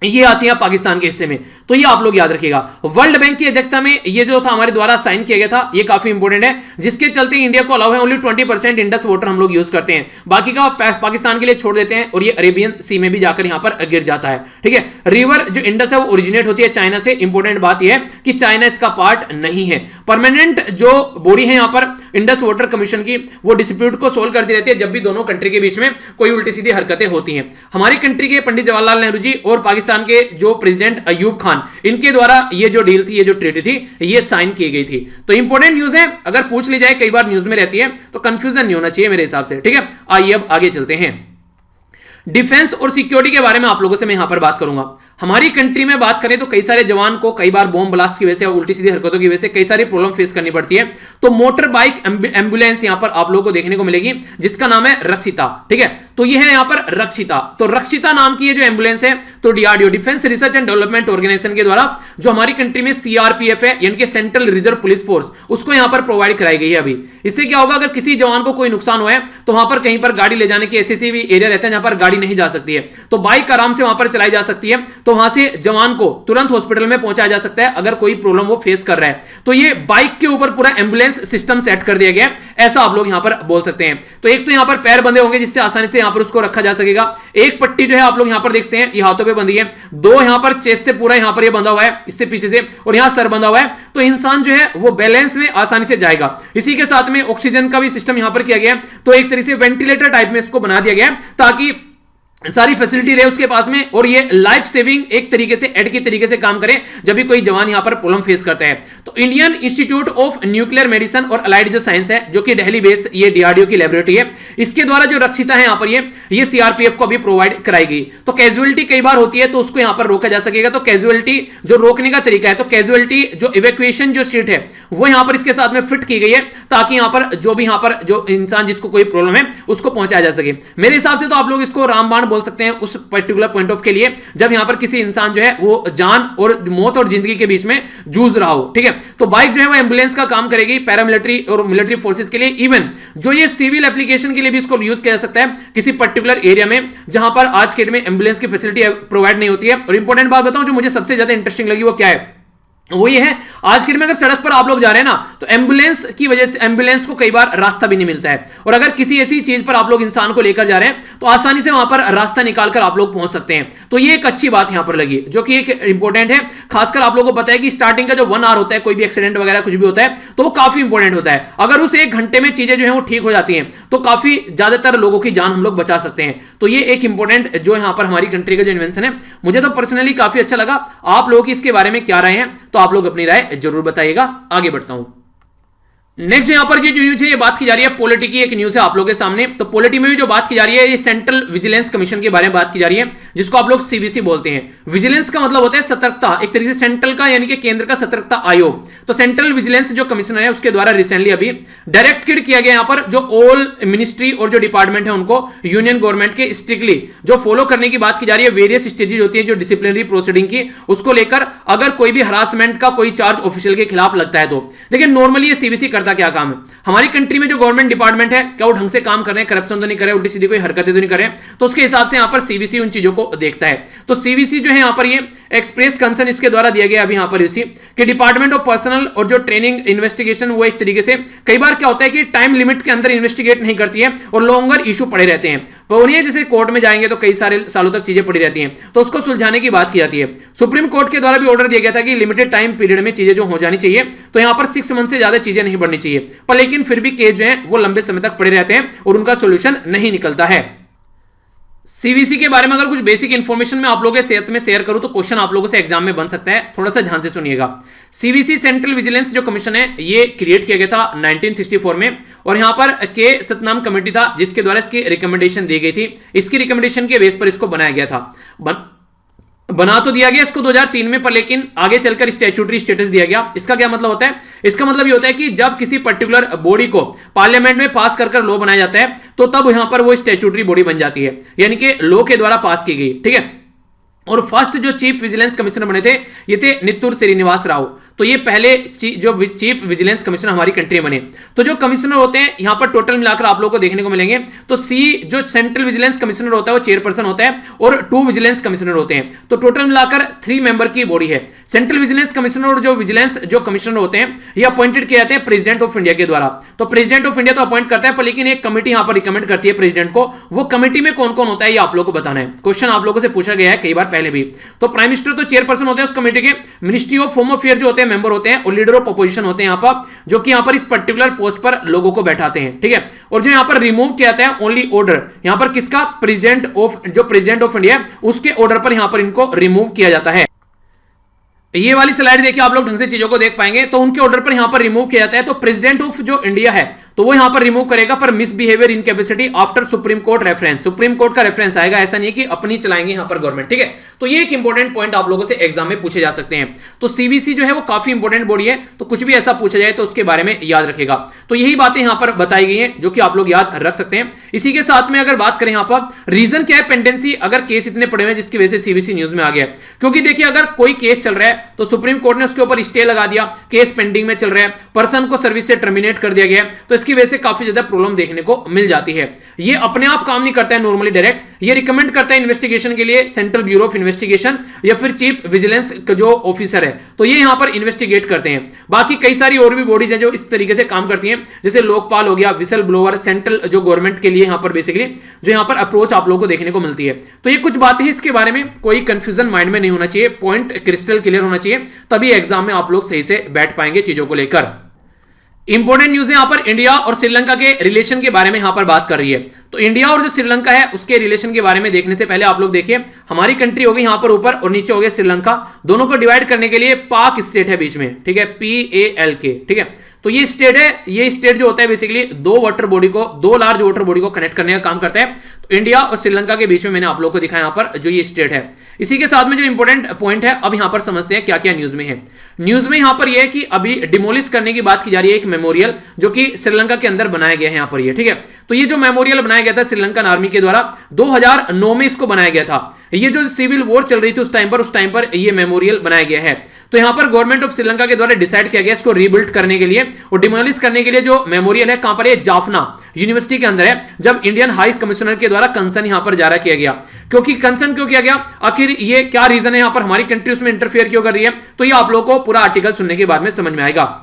[SPEAKER 1] ये आती है पाकिस्तान के हिस्से में, तो ये आप लोग याद रखिएगा। वर्ल्ड बैंक की अध्यक्षता में ये जो था हमारे द्वारा साइन किया गया था, ये काफी इंपॉर्टेंट है, जिसके चलते इंडिया को अलाउ है ओनली 20% इंडस वाटर हम लोग यूज करते हैं, बाकी का पाकिस्तान के लिए छोड़ देते हैं, और ये अरेबियन सी में भी जाकर यहां पर गिर जाता है, ठीक है। रिवर जो इंडस है वो ओरिजिनेट होती है चाइना से। इंपॉर्टेंट बात यह है कि चाइना इसका पार्ट नहीं है। परमानेंट जो बॉडी है यहां पर इंडस वाटर कमीशन की, वो डिस्प्यूट को सोल्व करती रहती है जब भी दोनों कंट्री के बीच में कोई उल्टी सीधी हरकतें होती हैं। हमारी कंट्री के पंडित जवाहरलाल नेहरू जी और पाकिस्तान के जो प्रेसिडेंट अयूब खान, इनके द्वारा ये जो डील थी, ये जो ट्रीटी थी, ये साइन की गई थी। तो इंपॉर्टेंट न्यूज है, अगर पूछ ली जाए, कई बार न्यूज में रहती है, तो कंफ्यूजन नहीं होना चाहिए मेरे हिसाब से, ठीक है। आइए अब आगे चलते हैं। डिफेंस और सिक्योरिटी के बारे में आप लोगों से मैं यहां पर बात करूंगा। हमारी कंट्री में बात करें तो कई सारे जवान को कई बार बॉम्ब ब्लास्ट की वजह से, उल्टी सीधी हरकतों की वजह से कई सारी प्रॉब्लम फेस करनी पड़ती है। तो मोटर बाइक एम्बुलेंस यहां पर आप लोगों को देखने को मिलेगी, जिसका नाम है रक्षिता, ठीक है। तो ये है यहां पर रक्षिता। तो रक्षिता नाम की ये जो एम्बुलेंस है, तो DRDO, Defence Research and Development Organisation के द्वारा जो हमारी कंट्री में सीआरपीएफ है, यानी कि सेंट्रल रिजर्व पुलिस फोर्स, उसको यहां पर प्रोवाइड कराई गई है अभी। इससे क्या होगा, अगर किसी जवान को कोई नुकसान हुआ है तो वहां पर कहीं पर गाड़ी ले जाने की ऐसे भी एरिया रहता है जहां पर गाड़ी नहीं जा सकती है, तो बाइक आराम से वहां पर चलाई जा सकती है, तो वहां से जवान को तुरंत हॉस्पिटल में पहुंचाया जा सकता है अगर कोई प्रॉब्लम वो फेस कर रहा है। तो ये बाइक के ऊपर पूरा एम्बुलेंस सिस्टम सेट कर दिया गया, ऐसा आप लोग यहां पर बोल सकते हैं। तो एक तो यहां पर पैर बंधे होंगे जिससे आसानी से यहां पर उसको रखा जा सकेगा। एक पट्टी जो है आप लोग यहां पर देखते हैं, ये हाथों पे बंधी है, 2 यहां पर चेस्ट से पूरा यहां पर ये बंधा हुआ है, इससे पीछे से, और यहां सर बंधा हुआ है, तो इंसान जो है वो बैलेंस में आसानी से जाएगा। इसी के साथ में ऑक्सीजन का भी सिस्टम यहां पर किया गया है, तो एक तरीके से वेंटिलेटर टाइप में इसको बना दिया गया है ताकि सारी फैसिलिटी रहे उसके पास में, और ये लाइफ सेविंग एक तरीके से एड की तरीके से काम करें जब भी कोई जवान यहां पर प्रॉब्लम फेस करता है। तो Indian institute of nuclear medicine और अलाइड जो साइंस है, जो कि दिल्ली बेस ये डीआरडीओ की लैबोरेटरी है, इसके द्वारा जो रक्षिता है यहां पर ये सीआरपीएफ को भी प्रोवाइड कराई गई। तो कैजुअलिटी कई बार होती है तो उसको यहां पर रोका जा सकेगा। तो कैजुअलिटी जो रोकने का तरीका है, तो कैजुअलिटी जो इवैक्यूएशन जो सीट है वो यहां पर इसके साथ में फिट की गई है, ताकि यहां पर जो भी यहां पर जो इंसान जिसको कोई प्रॉब्लम है उसको पहुंचाया जा सके। मेरे हिसाब से तो आप लोग इसको रामबाण बोल सकते हैं उस पर्टिकुलर पॉइंट ऑफ के लिए, जब यहां पर किसी इंसान जो है वो जान और मौत और जिंदगी के बीच में जूझ रहा हो, ठीक है। तो बाइक जो है वो एम्बुलेंस का काम करेगी पैरामिलिट्री और मिलिट्री फोर्सेस के लिए। इवन जो ये सिविल एप्लीकेशन के लिए भी इसको यूज किया जा सकता है किसी पर्टिकुलर एरिया में जहां पर आज के डेट में एम्बुलेंस की फैसिलिटी प्रोवाइड नहीं होती है। और इंपॉर्टेंट बात बताऊं जो मुझे सबसे ज्यादा इंटरेस्टिंग लगी वो क्या है, वो ये है आज के दिन में अगर सड़क पर आप लोग जा रहे हैं ना, तो एम्बुलेंस की वजह से एम्बुलेंस को कई बार रास्ता भी नहीं मिलता है, और अगर किसी ऐसी चीज पर आप लोग इंसान को लेकर जा रहे हैं तो आसानी से वहां पर रास्ता निकालकर आप लोग पहुंच सकते हैं। तो ये एक अच्छी बात यहां पर लगी, जो कि एक इंपॉर्टेंट है। खासकर आप लोगों को पता है कि स्टार्टिंग का जो 1 आवर होता है, कोई भी एक्सीडेंट वगैरह कुछ भी होता है तो वो काफी इंपॉर्टेंट होता है। अगर उस 1 घंटे में चीजें जो है वो ठीक हो जाती हैं तो काफी ज्यादातर लोगों की जान हम लोग बचा सकते हैं। तो ये एक इंपॉर्टेंट जो यहां पर हमारी कंट्री का जो इन्वेंशन है, मुझे तो पर्सनली काफी अच्छा लगा। आप लोगों की इसके बारे में क्या राय है, तो आप लोग अपनी राय जरूर बताइएगा। आगे बढ़ता हूं। नेक्स्ट यहाँ पर ये जो न्यूज है ये बात की जा रही है पॉलिटी की, एक न्यूज है आप लोगों के सामने। तो पॉलिटी में भी जो बात की जा रही है ये सेंट्रल विजिलेंस कमीशन के बारे में बात की जा रही है, जिसको आप लोग सीवीसी बोलते हैं। विजिलेंस का मतलब होता है सतर्कता, एक तरीके से सेंट्रल का यानी कि केंद्र का सतर्कता आयोग। तो सेंट्रल विजिलेंस जो कमीशनर है उसके द्वारा रिसेंटली अभी डायरेक्टेड किया गया यहाँ पर जो ऑल मिनिस्ट्री और जो डिपार्टमेंट है उनको यूनियन गवर्नमेंट के स्ट्रिक्टली जो फॉलो करने की बात की जा रही है, वेरियस स्टेजेस होती है जो डिसिप्लिनरी प्रोसीडिंग की, उसको लेकर अगर कोई भी हरासमेंट का कोई चार्ज ऑफिशियल के खिलाफ लगता है तो। लेकिन नॉर्मली ये सीवीसी करता क्या काम है, हमारी कंट्री में जो गवर्नमेंट डिपार्टमेंट है क्या वो ढंग से काम कर रहे हैं, करप्शन तो नहीं कर रहे, उल्टी सीधी कोई हरकतें तो नहीं कर रहे, तो उसके हिसाब से यहां पर सीवीसी उन चीजों को देखता है। तो सीवीसी जो है यहां पर ये एक्सप्रेस कंसर्न इसके द्वारा दिया गया अभी यहां पर इसी कि डिपार्टमेंट ऑफ पर्सनल और जो ट्रेनिंग इन्वेस्टिगेशन वो एक तरीके से कई बार क्या होता है कि टाइम लिमिट के अंदर इन्वेस्टिगेट नहीं करती है और लॉन्गर इशू पड़े रहते हैं, तो उन्हें जैसे कोर्ट में जाएंगे तो कई सारे सालों तक चीजें पड़ी रहती हैं, तो उसको सुलझाने की बात की जाती है। सुप्रीम कोर्ट के द्वारा भी ऑर्डर दिया गया था कि लिमिटेड टाइम पीरियड में चीजें जो हो जानी चाहिए, तो यहां पर 6 मंथ से ज्यादा चीजें नहीं बढ़नी चाहिए, पर लेकिन फिर भी केस जो है वो लंबे समय तक पड़े रहते हैं और उनका सॉल्यूशन नहीं निकलता है। सीवीसी के बारे में अगर कुछ बेसिक इंफॉर्मेशन मैं आप लोगों के सेहत में शेयर करूं तो क्वेश्चन आप लोगों से एग्जाम में बन सकता है, थोड़ा सा ध्यान से सुनिएगा। सीवीसी सेंट्रल विजिलेंस जो कमीशन है ये क्रिएट किया गया था 1964 में, और यहां पर के सतनाम कमेटी था जिसके द्वारा इसकी रिकमेंडेशन दी गई थी। इसकी रिकमेंडेशन के बेस पर इसको बनाया गया था। बना तो दिया गया इसको 2003 में, पर लेकिन आगे चलकर स्टैट्यूटरी स्टेटस दिया गया। इसका क्या मतलब होता है, इसका मतलब ये होता है कि जब किसी पर्टिकुलर बॉडी को पार्लियामेंट में पास कर लॉ बनाया जाता है तो तब यहां पर वो स्टैट्यूटरी बॉडी बन जाती है, यानी कि लॉ के द्वारा पास की गई, ठीक है। और फर्स्ट जो चीफ विजिलेंस कमिश्नर बने थे ये थे नित्तूर श्रीनिवास राव, तो ये पहले जो चीफ विजिलेंस कमिश्नर हमारी कंट्री में बने। तो जो कमिश्नर होते हैं यहां पर टोटल मिलाकर आप लोगों को देखने को मिलेंगे, तो सी जो सेंट्रल विजिलेंस कमिश्नर होता है वो चेयरपर्सन होता है और 2 विजिलेंस कमिश्नर होते हैं, तो टोटल मिलाकर 3 मेंबर की बॉडी है। सेंट्रल विजिलेंस कमिश्नर और जो विजिलेंस जो कमिश्नर होते हैं ये अपॉइंटेड किए जाते हैं प्रेसिडेंट ऑफ इंडिया के द्वारा। तो प्रेसिडेंट ऑफ इंडिया तो अपॉइंट करता है, पर लेकिन एक कमिटी यहां पर रिकमेंड करती है प्रेसिडेंट को, वो कमिटी में कौन कौन होता है ये आप लोगों को बताना है। क्वेश्चन आप लोगों से पूछा गया है कई बार पहले भी। तो प्राइम मिनिस्टर तो चेयरपर्सन होते हैं उस कमेटी के, मिनिस्ट्री ऑफ होम अफेयर जो होते हैं मेंबर होते हैं, और लीडर ऑफ अपोजिशन होते हैं यहां पर, जो कि यहां पर इस पर्टिकुलर पोस्ट पर लोगों को बैठाते हैं, ठीक है। और जो यहां पर रिमूव किया जाता है ओनली ऑर्डर, यहां पर किसका, प्रेसिडेंट ऑफ इंडिया उसके ऑर्डर पर यहां पर इनको रिमूव किया जाता है। ये वाली स्लाइड देखिए आप लोग ढंग से चीजों को देख पाएंगे, तो उनके ऑर्डर पर यहां पर रिमूव किया जाता है। तो प्रेसिडेंट ऑफ जो इंडिया है तो वो यहां पर रिमूव करेगा, पर misbehaviour incapacity after supreme court reference, supreme court का रेफरेंस आएगा, ऐसा नहीं है कि अपनी चलाएंगे यहां पर गवर्नमेंट, ठीक है। तो ये एक इंपॉर्टेंट पॉइंट आप लोगों से एग्जाम में पूछे जा सकते हैं। तो सीवीसी जो है वो काफी इंपॉर्टेंट बॉडी है, तो कुछ भी ऐसा पूछा जाए तो उसके बारे में याद रखेगा। तो यही बातें यहां पर बताई गई हैं जो कि आप लोग याद रख सकते हैं। इसी के साथ में अगर बात करें यहां पर रीजन क्या है पेंडेंसी, अगर केस इतने पड़े हुए जिसकी वजह से सीवीसी न्यूज में आ गया, क्योंकि देखिए अगर कोई केस चल रहा है तो सुप्रीम कोर्ट उसके ऊपर स्टे लगा दिया, केस पेंडिंग में चल रहा है, पर्सन को सर्विस से टर्मिनेट कर दिया गया, तो इसकी वजह से काफी ज्यादा प्रॉब्लम देखने को मिल जाती है। ये अपने आप काम नहीं करता है नॉर्मली डायरेक्ट, ये रिकमेंड करता है इन्वेस्टिगेशन के लिए सेंट्रल ब्यूरो ऑफ इन्वेस्टिगेशन या फिर चीफ विजिलेंस जो ऑफिसर है, तो ये यहां पर इन्वेस्टिगेट करते हैं। बाकी कई सारी और भी बॉडीज हैं जो इस तरीके से काम करती हैं, जैसे लोकपाल हो गया, विसल ब्लोअर, सेंट्रल जो गवर्नमेंट के लिए यहां पर बेसिकली जो यहां पर अप्रोच आप लोगों को देखने को मिलती है। तो ये कुछ बातें इसके बारे में, कोई कंफ्यूजन माइंड में नहीं होना चाहिए, पॉइंट क्रिस्टल क्लियर होना चाहिए, तभी एग्जाम में आप लोग सही से बैठ पाएंगे चीजों को लेकर। इंपॉर्टेंट न्यूज है यहां पर इंडिया और श्रीलंका के रिलेशन के बारे में यहां पर बात कर रही है। तो इंडिया और जो श्रीलंका है उसके रिलेशन के बारे में देखने से पहले आप लोग देखिए, हमारी कंट्री होगी यहां पर ऊपर और नीचे हो गया श्रीलंका, दोनों को डिवाइड करने के लिए पाक स्टेट है बीच में, ठीक है, PALK, ठीक है। तो ये स्टेट है, ये स्टेट जो होता है बेसिकली दो लार्ज वाटर बॉडी को कनेक्ट करने का काम करता है। तो इंडिया और श्रीलंका के बीच में मैंने आप लोगों को दिखाया यहां पर जो ये स्टेट है। इसी के साथ में जो इंपॉर्टेंट पॉइंट है अब यहां पर समझते हैं क्या क्या न्यूज में है। न्यूज में यहां पर यह है कि अभी डिमोलिश करने की बात की जा रही है एक मेमोरियल जो कि श्रीलंका के अंदर बनाया गया है यहां पर ये, ठीक है। तो ये जो मेमोरियल बनाया गया था श्रीलंकन आर्मी के द्वारा 2009 में इसको बनाया गया था। ये जो सिविल वॉर चल रही थी उस टाइम पर ये मेमोरियल बनाया गया है। तो यहां पर गवर्नमेंट ऑफ श्रीलंका के द्वारा डिसाइड किया गया इसको रीबिल्ड करने के लिए और डिमोलिश करने के लिए जो मेमोरियल है कहां पर है, जाफना यूनिवर्सिटी के अंदर है। जब इंडियन हाई कमिश्नर के द्वारा कंसर्न यहां पर जारी किया गया, क्योंकि कंसर्न क्यों किया गया, आखिर ये क्या रीजन है यहां पर हमारी कंट्री उसमें इंटरफेयर क्यों कर रही है, तो ये आप लोगों को पूरा आर्टिकल सुनने के बाद में समझ में आएगा।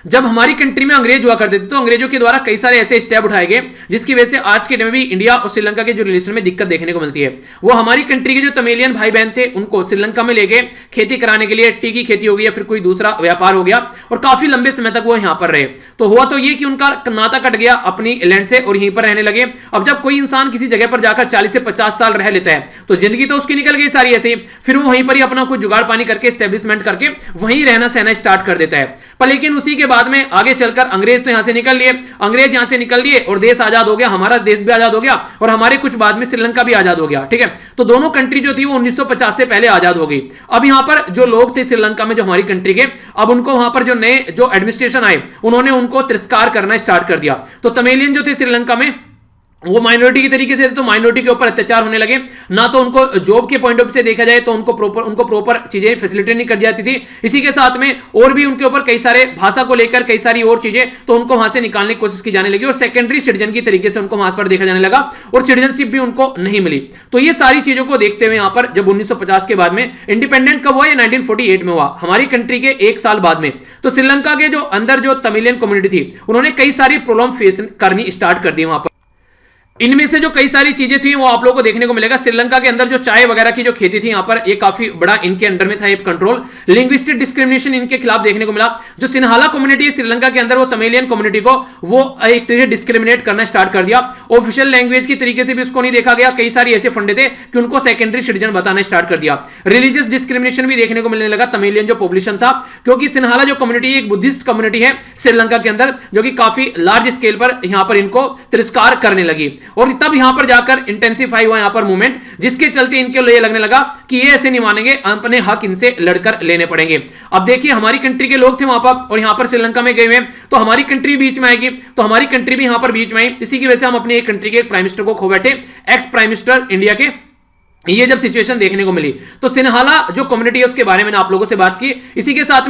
[SPEAKER 1] जब हमारी कंट्री में अंग्रेज हुआ करते थे तो अंग्रेजों के द्वारा कई सारे ऐसे स्टेप उठाए गए जिसकी वजह से आज के टाइम में भी इंडिया और श्रीलंका के जो रिलेशन में दिक्कत देखने को मिलती है। वो हमारी कंट्री के जो तमिलियन भाई बहन थे उनको श्रीलंका में ले गए खेती कराने के लिए, टी की खेती हो गई या फिर कोई दूसरा व्यापार हो गया, और काफी लंबे समय तक वो यहां पर रहे। तो हुआ तो ये कि उनका नाता कट गया अपनी लैंड से और यहीं पर रहने लगे। अब जब कोई इंसान किसी जगह पर जाकर 40 से 50 साल रह लेता है तो जिंदगी तो उसकी निकल गई सारी ऐसे ही, फिर वो वहीं पर ही अपना कुछ जुगाड़ पानी करके स्टेब्लिशमेंट करके वहीं रहना सहना स्टार्ट कर देता है। पर लेकिन उसी के बाद में आगे चलकर अंग्रेज तो यहां से निकल लिए, अंग्रेज यहां से निकल लिए और देश आजाद हो गया, हमारा देश भी आजाद हो गया और हमारे कुछ बाद में श्रीलंका भी आजाद हो गया। ठीक है, तो दोनों कंट्री जो थी वो 1950 से पहले आजाद हो गई। अब यहां पर जो लोग थे श्रीलंका में जो हमारी कंट्री के, अब उनको वहां पर जो नए जो एडमिनिस्ट्रेशन आए उन्होंने उनको तिरस्कार करना स्टार्ट कर दिया। तो तमिलियन जो थे श्रीलंका में वो माइनॉरिटी की तरीके से, तो माइनॉरिटी के ऊपर अत्याचार होने लगे ना, तो उनको जॉब के पॉइंट ऑफ से देखा जाए तो उनको प्रॉपर चीजें फैसिलिटेट नहीं कर जाती थी। इसी के साथ में और भी उनके ऊपर कई सारे भाषा को लेकर कई सारी और चीजें, तो उनको वहां से निकालने की कोशिश की जाने लगी और सेकेंडरी सिटीजन की तरीके से उनको वहां पर देखा जाने लगा और सिटीजनशिप भी उनको नहीं मिली। तो ये सारी चीजों को देखते हुए यहां पर जब 1950 के बाद में इंडिपेंडेंट कब हुआ, ये 1948 में हुआ, हमारी कंट्री के एक साल बाद में। तो श्रीलंका के जो अंदर जो तमिलियन कम्युनिटी थी उन्होंने कई सारी प्रॉब्लम फेस करनी स्टार्ट कर दी वहां पर। इनमें से जो कई सारी चीजें थी वो आप लोगों को देखने को मिलेगा। श्रीलंका के अंदर जो चाय वगैरह की जो खेती थी यहाँ पर, ये काफी बड़ा इनके अंडर में था ये कंट्रोल। लिंग्विस्टिक डिस्क्रिमिनेशन इनके खिलाफ देखने को मिला। जो सिन्हाला कम्युनिटी है श्रीलंका के अंदर, वो तमिलियन कम्युनिटी को वो एक तरीके डिस्क्रिमिनेट करना स्टार्ट कर दिया। ऑफिशियल लैंग्वेज की तरीके से भी उसको नहीं देखा गया, कई सारी ऐसे फंडे थे कि उनको सेकेंडरी सिटीजन बताना स्टार्ट कर दिया। रिलीजियस डिस्क्रिमिनेशन भी देखने को मिलने लगा तमिलियन जो पॉपुलेशन था, क्योंकि सिन्हाला जो कम्युनिटी एक बुद्धिस्ट कम्युनिटी है श्रीलंका के अंदर, जो कि काफी लार्ज स्केल पर यहां पर इनको तिरस्कार करने लगी और तब यहां पर जाकर इंटेंसिफाई हुआ यहां पर मूवमेंट, जिसके चलते इनके लिए लगने लगा कि ये ऐसे नहीं मानेंगे, अपने हक इनसे लड़कर लेने पड़ेंगे। अब देखिए हमारी कंट्री के लोग थे वहां पर और यहां पर श्रीलंका में गए हुए, तो हमारी कंट्री बीच में आएगी, तो हमारी कंट्री भी यहां पर बीच में आई। इसी की वजह से हम अपनी एक कंट्री के प्राइम मिनिस्टर को खो बैठे, एक्स प्राइम मिनिस्टर इंडिया के। ये जब सिचुएशन देखने को मिली तो सिन्हाला जो कम्युनिटी है उसके बारे में आप लोगों से बात की। इसी के साथ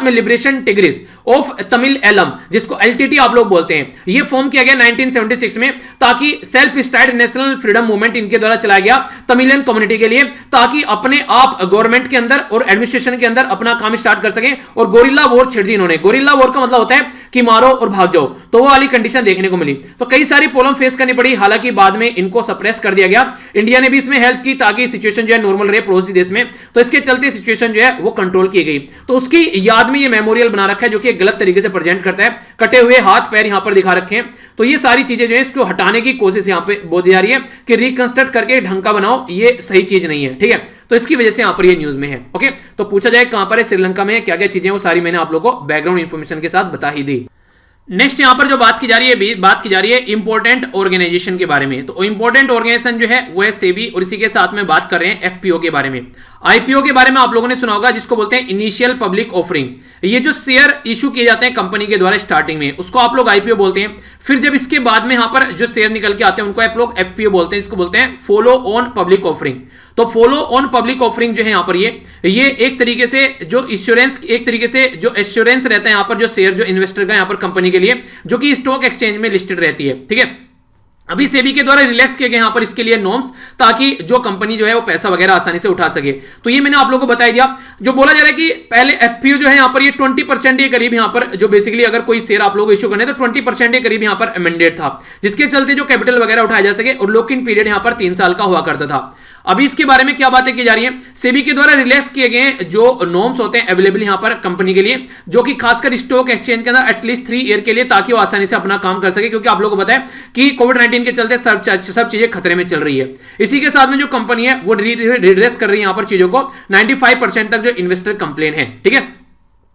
[SPEAKER 1] में Liberation Tigers of Tamil Eelam, जिसको एलटीटी आप लोग बोलते हैं, ये फॉर्म किया गया 1976 में, ताकि self styled national freedom movement इनके द्वारा चलाया गया तमिलियन कम्युनिटी के लिए, ताकि अपने आप गवर्नमेंट के अंदर और एडमिनिस्ट्रेशन के अंदर अपना काम स्टार्ट कर सके। और गोरिल्ला वॉर छेड़ दी इन्होंने। गोरिल्ला वॉर का मतलब होता है कि मारो और भाग जाओ, तो वो वाली कंडीशन देखने को मिली। तो कई सारी प्रॉब्लम फेस करनी पड़ी, हालांकि बाद में इनको सप्रेस कर दिया गया। इंडिया ने भी इसमें हेल्प की ताकि सिचुएशन जो है नॉर्मल रहे पड़ोसी देश में, तो इसके चलते सिचुएशन जो है वो कंट्रोल की गई। तो उसकी याद में ये मेमोरियल बना रखा है, जो कि एक गलत तरीके से प्रेजेंट करता है। कटे हुए हाथ पैर यहां पर दिखा रखे हैं। तो ये सारी चीजें जो है इसको हटाने की कोशिश यहां पे बोली जा रही है कि रिकंस्ट्रक्ट करके ढंग का बनाओ, ये सही चीज नहीं है। ठीक है, तो इसकी वजह से यहां पर ये न्यूज में है। ओके, तो पूछा जाए कहां पर है, श्रीलंका में है, क्या क्या चीजें वो सारी मैंने आप लोगों को बैकग्राउंड इंफॉर्मेशन के साथ बता ही दी। नेक्स्ट यहां पर जो बात की जा रही है इंपॉर्टेंट ऑर्गेनाइजेशन के बारे में। तो इंपॉर्टेंट ऑर्गेनाइजेशन जो है वो है सेबी, और इसी के साथ में बात कर रहे हैं एफपीओ के बारे में। आईपीओ के बारे में आप लोगों ने सुना होगा, जिसको बोलते हैं इनिशियल पब्लिक ऑफरिंग। ये जो शेयर इशू किए जाते हैं कंपनी के द्वारा स्टार्टिंग में, उसको आप लोग आईपीओ बोलते हैं। फिर जब इसके बाद में यहां पर जो शेयर निकल के आते हैं उनको आप लोग एफपीओ बोलते हैं। इसको बोलते हैं फॉलो ऑन पब्लिक ऑफरिंग। तो फॉलो ऑन पब्लिक ऑफरिंग जो है यहां पर ये एक तरीके से जो इंश्योरेंस, एक तरीके से जो एश्योरेंस रहता है यहां पर जो शेयर जो इन्वेस्टर का यहां पर कंपनी के लिए, जो कि स्टॉक एक्सचेंज में लिस्टेड रहती है। ठीक है, अभी सेबी के द्वारा रिलैक्स किए गए यहां पर इसके लिए नॉर्म्स, ताकि जो कंपनी जो है वो पैसा वगैरह आसानी से उठा सके। तो ये मैंने आप लोगों को बता दिया। जो बोला जा रहा है कि पहले एफपीओ जो है यहां पर ये 20% के करीब यहां पर जो बेसिकली अगर कोई शेयर आप लोगों को इशू करने तो 20% के करीब यहां पर अमेंडेड था, जिसके चलते जो कैपिटल वगैरह उठाया जा सके, और लॉक इन पीरियड यहां पर 3 साल का हुआ करता था। अभी इसके बारे में क्या बातें की जा रही हैं, सेबी के द्वारा रिलैक्स किए गए जो नॉर्म्स होते हैं अवेलेबल यहां पर कंपनी के लिए, जो कि खासकर स्टॉक एक्सचेंज के अंदर एटलीस्ट 3 ईयर के लिए, ताकि वो आसानी से अपना काम कर सके। क्योंकि आप लोगों को पता है कि कोविड-19 के चलते सब चीजें खतरे में चल रही है। इसी के साथ में जो कंपनी है वो रिड्रेस कर रही है यहां पर चीजों को। 95% तक जो इन्वेस्टर कंप्लेन है। ठीक है,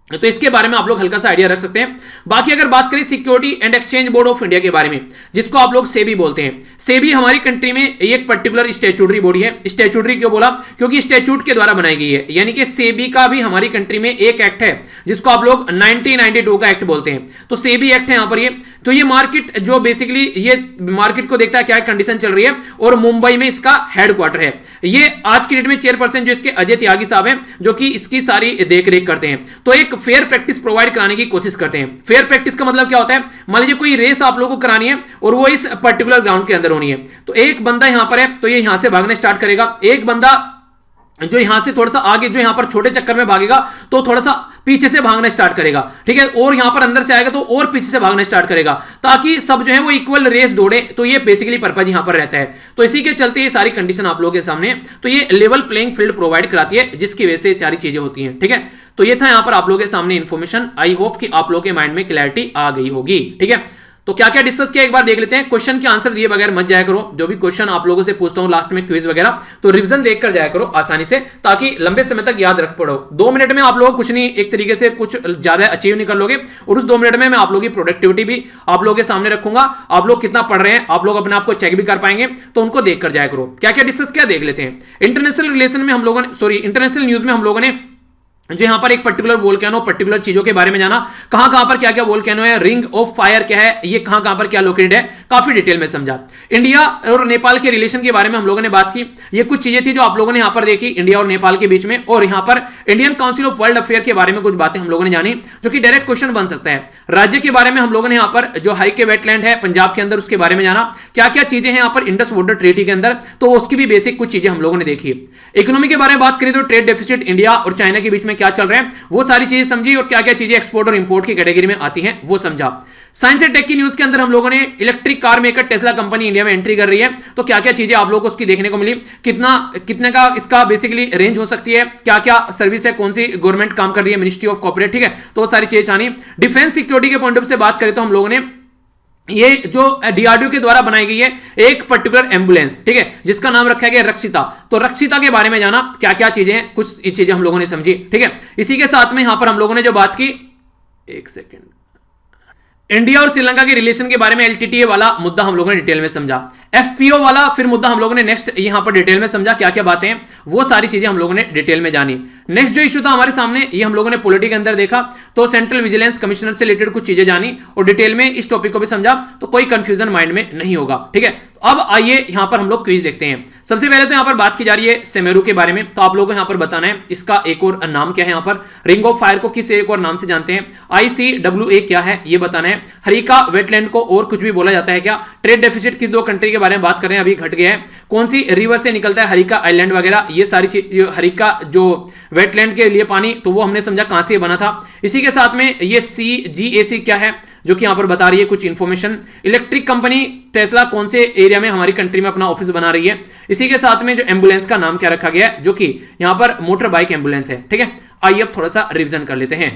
[SPEAKER 1] तो इसके बारे में आप लोग हल्का सा आइडिया रख सकते हैं। बाकी अगर बात करें security and exchange board of India के बारे में, जिसको आप लोग सेबी बोलते हैं। सेबी हमारी कंट्री में एक पर्टिकुलर स्टैट्यूटरी बॉडी है। स्टैट्यूटरी क्यों बोला, क्योंकि स्टैट्यूट के द्वारा बनाई गई है। यानी कि सेबी का भी हमारी कंट्री में एक एक्ट है, जिसको आप लोग 1992 का एक्ट बोलते हैं। तो सेबी एक्ट है यहां पर ये। तो ये मार्केट जो बेसिकली ये मार्केट को देखता है क्या कंडीशन चल रही है, और मुंबई में इसका हेडक्वार्टर है। ये आज की डेट में चेयरपर्सन जो इसके अजय त्यागी साहब हैं, जो कि इसकी सारी देखरेख करते हैं। तो एक फेयर प्रैक्टिस प्रोवाइड कराने की कोशिश करते हैं। फेयर प्रैक्टिस का मतलब क्या होता है, मान लीजिए कोई रेस आप लोगों को करानी है और वो इस पर्टिकुलर ग्राउंड के अंदर होनी है, तो एक बंदा यहां पर है तो ये यहां से भागना स्टार्ट करेगा, एक बंदा जो यहां से थोड़ा सा आगे जो यहां पर छोटे चक्कर में भागेगा तो थोड़ा सा पीछे से भागना स्टार्ट करेगा। ठीक है, और यहां पर अंदर से आएगा तो और पीछे से भागना स्टार्ट करेगा, ताकि सब जो है वो इक्वल रेस दौड़े। तो ये बेसिकली पर्पज यहां पर रहता है। तो इसी के चलते ये सारी कंडीशन आप लोगों के सामने, तो ये लेवल प्लेइंग फील्ड प्रोवाइड कराती है, जिसकी वजह से सारी चीजें होती हैं। ठीक है, तो ये था यहां पर आप लोगों के सामने इंफॉर्मेशन। आई होप कि आप लोगों के माइंड में क्लैरिटी आ गई होगी। ठीक है, तो क्या क्या डिस्कस किया एक बार देख लेते हैं। क्वेश्चन के आंसर दिए बगैर मत जाया करो, जो भी क्वेश्चन आप लोगों से पूछता हूं लास्ट में क्विज वगैरह, तो रिवीजन देखकर जाया करो आसानी से, ताकि लंबे समय तक याद रख पड़ो। 2 मिनट में आप लोग कुछ नहीं, एक तरीके से कुछ ज्यादा अचीव नहीं कर लोगे, और उस 2 मिनट में मैं आप लोगों की प्रोडक्टिविटी भी आप लोगों के सामने रखूंगा। आप लोग कितना पढ़ रहे हैं आप लोग अपने आप को चेक भी कर पाएंगे, तो उनको देखकर जाया करो। क्या क्या डिस्कस किया देख लेते हैं। इंटरनेशनल रिलेशन में हम लोगों ने, सॉरी इंटरनेशनल न्यूज में हम लोगों ने जो यहां पर एक पर्टिकुलर वोल्केनो, पर्टिकुलर चीजों के बारे में जाना, कहां पर क्या क्या वोल्केनो है, रिंग ऑफ फायर क्या है, ये कहां पर क्या लोकेटेड है, काफी डिटेल में समझा। इंडिया और नेपाल के रिलेशन के बारे में हम लोगों ने बात की। ये कुछ चीजें थी जो आप लोगों ने यहां पर देखी इंडिया और नेपाल के बीच में, और यहां पर Indian Council of World affair के बारे में कुछ बातें हम लोगों ने जानी, जो कि डायरेक्ट क्वेश्चन बन सकता है। राज्य के बारे में हम लोगों ने यहां पर जो हाई के वेटलैंड है पंजाब के अंदर, उसके बारे में जाना, क्या क्या चीजें हैं यहां पर इंडस वाटर ट्रीटी के अंदर, तो उसकी भी बेसिक कुछ चीजें हम लोगों ने देखी। इकोनॉमी के बारे में बात करें तो ट्रेड डेफिसिट इंडिया और चाइना के बीच में क्या चल रहा है वो सारी चीजें समझी, और क्या क्या चीजें एक्सपोर्ट और इंपोर्ट की कैटेगरी में आती हैं वो समझा। साइंस एंड टेक की न्यूज के अंदर हम लोगों ने electric car maker Tesla company India में एंट्री कर रही है, तो क्या क्या चीजें आप लोगों को उसकी देखने को मिली, कितने का इसका बेसिकली रेंज हो सकती है, क्या क्या सर्विस है, कौन सी गवर्नमेंट काम कर रही है, मिनिस्ट्री ऑफ कॉर्पोरेट, ठीक है, तो सारी चीजें जानी। डिफेंस सिक्योरिटी के पॉइंट ऑफ से बात करें तो हम लोगों ने ये जो डीआरडीओ के द्वारा बनाई गई है एक पर्टिकुलर एम्बुलेंस, ठीक है, जिसका नाम रखा गया रक्षिता, तो रक्षिता के बारे में जाना, क्या क्या चीजें हैं, कुछ चीजें हम लोगों ने समझी, ठीक है। इसी के साथ में यहां पर हम लोगों ने जो बात की, एक सेकेंड, इंडिया और श्रीलंका के रिलेशन के बारे में एलटीटीए वाला मुद्दा हम लोगों ने डिटेल में समझा। एफपीओ वाला फिर मुद्दा हम लोगों ने नेक्स्ट यहां पर डिटेल में समझा, क्या क्या बातें हैं वो सारी चीजें हम लोगों ने डिटेल में जानी। नेक्स्ट जो इशू था हमारे सामने, ये हम लोगों ने पॉलिटी के अंदर देखा, तो सेंट्रल विजिलेंस कमिश्नर से रिलेटेड कुछ चीजें जानी और डिटेल में इस टॉपिक को भी समझा, तो कोई कंफ्यूजन माइंड में नहीं होगा, ठीक है। अब आइए यहां पर हम लोग क्विज देखते हैं। सबसे पहले तो यहां पर बात की जा रही है सेमेरू के बारे में, तो आप लोगों को यहां पर बताना है इसका एक और नाम क्या है। यहां पर रिंग ऑफ फायर को किस एक और नाम से जानते हैं, ICWA क्या है ये बताना है। हरिका वेटलैंड को और कुछ भी बोला जाता है क्या। ट्रेड डेफिसिट किस 2 कंट्री के बारे में बात कर रहे हैं, अभी घट गया है। कौन सी रिवर से निकलता है हरिका आइलैंड वगैरह, ये सारी चीज, हरिका जो वेटलैंड के लिए पानी, तो वो हमने समझा कहां से बना था। इसी के साथ में ये CGAC क्या है, जो कि यहां पर बता रही है कुछ इंफॉर्मेशन। इलेक्ट्रिक कंपनी टेस्ला कौन से एरिया में हमारी कंट्री में अपना ऑफिस बना रही है। इसी के साथ में जो एम्बुलेंस का नाम क्या रखा गया है, जो कि यहां पर मोटर बाइक एम्बुलेंस है, ठीक है। आइए अब थोड़ा सा रिवीजन कर लेते हैं।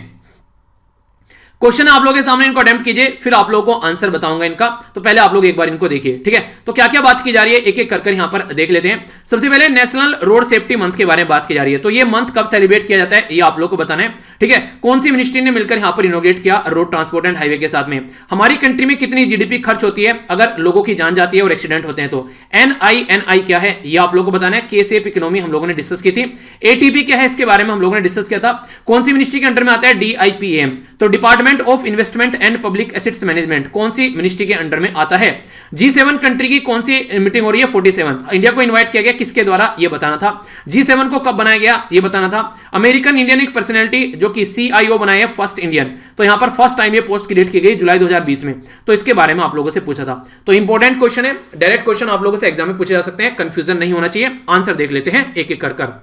[SPEAKER 1] क्वेश्चन आप लोगों के सामने, इनको अटेम्प्ट कीजिए, फिर आप लोगों को आंसर बताऊंगा इनका, तो पहले आप लोग एक बार इनको देखिए, ठीक है। तो क्या क्या बात की जा रही है एक एक कर यहां पर देख लेते हैं। सबसे पहले नेशनल रोड सेफ्टी मंथ के बारे में बात की जा रही है, तो ये मंथ कब सेलिब्रेट किया जाता है ये आप लोग को बताना है, ठीक है। कौन सी मिनिस्ट्री ने मिलकर यहां पर इनोग्रेट किया रोड ट्रांसपोर्ट एंड हाईवे के साथ में। हमारी कंट्री में कितनी जीडीपी खर्च होती है अगर लोगों की जान जाती है और एक्सीडेंट होते हैं तो। NINI क्या है ये आप लोगों को बताना है। के सेफ इकोनॉमी हम लोगों ने डिस्कस की थी। ATP क्या है इसके बारे में हम लोगों ने डिस्कस किया था। कौन सी मिनिस्ट्री के अंडर में आता है, DIPAM, तो department of investment and public assets management कौन सी मिनिस्ट्री के अंडर में आता है। G7 कंट्री की कौन सी मीटिंग हो रही है, 47। इंडिया को इनवाइट किया गया किसके द्वारा ये बताना था। G7 को कब बनाया गया ये बताना था। अमेरिकन इंडियन एक पर्सनैलिटी जो कि CIO बनाए है फर्स्ट इंडियन, तो यहां पर फर्स्ट टाइम ये पोस्ट क्रिएट की गई जुलाई 2020 में, तो इसके बारे में आप लोगों से पूछा था। तो इंपॉर्टेंट क्वेश्चन है, डायरेक्ट क्वेश्चन आप लोगों से एग्जाम में पूछे जा सकते हैं, कंफ्यूजन नहीं होना चाहिए। आंसर देख लेते हैं एक एक कर।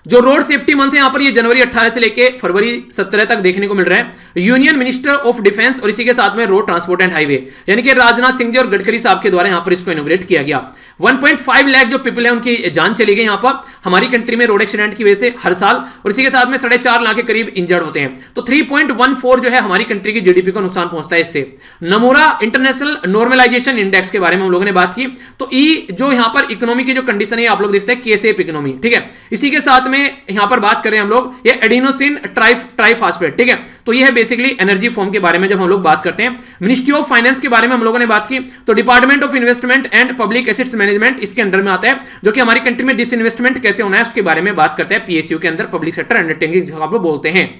[SPEAKER 1] जो रोड सेफ्टी मंथ है यहां पर ये जनवरी 18 से लेके फरवरी 17 तक देखने को मिल रहा है। यूनियन मिनिस्टर ऑफ डिफेंस और इसी के साथ में रोड ट्रांसपोर्ट एंड हाईवे यानी कि राजनाथ सिंह जी और गडकरी साहब के द्वारा यहां पर इसको इनोग्रेट किया गया। 1.5 लाख जो पीपल है उनकी जान चली गई यहां पर हमारी कंट्री में रोड एक्सीडेंट की वजह से हर साल, और इसी के साथ में 4.5 लाख के करीब इंजर्ड होते हैं। तो 3.14 जो है हमारी कंट्री की जीडीपी को नुकसान पहुंचता है इससे। नमूरा इंटरनेशनल नॉर्मलाइजेशन इंडेक्स के बारे में हम लोगों ने बात की, तो ई जो यहां पर इकोनॉमी की जो कंडीशन है आप लोग देखते हैं केसेप इकोनॉमी, ठीक है। इसी के साथ में यहां पर बात करें हम लोग ये एडिनोसिन ट्राइफॉस्फेट, ठीक है, तो ये है बेसिकली एनर्जी फॉर्म के बारे में जब हम लोग बात करते हैं। मिनिस्ट्री ऑफ फाइनेंस के बारे में हम लोगों ने बात की, तो department of investment and public assets management इसके अंडर में आता है, जो कि हमारी कंट्री में डिसइन्वेस्टमेंट कैसे होना है उसके बारे में बात करते हैं। PSU के अंदर पब्लिक सेक्टर अंडरटेकिंग जो आप लोग बोलते हैं।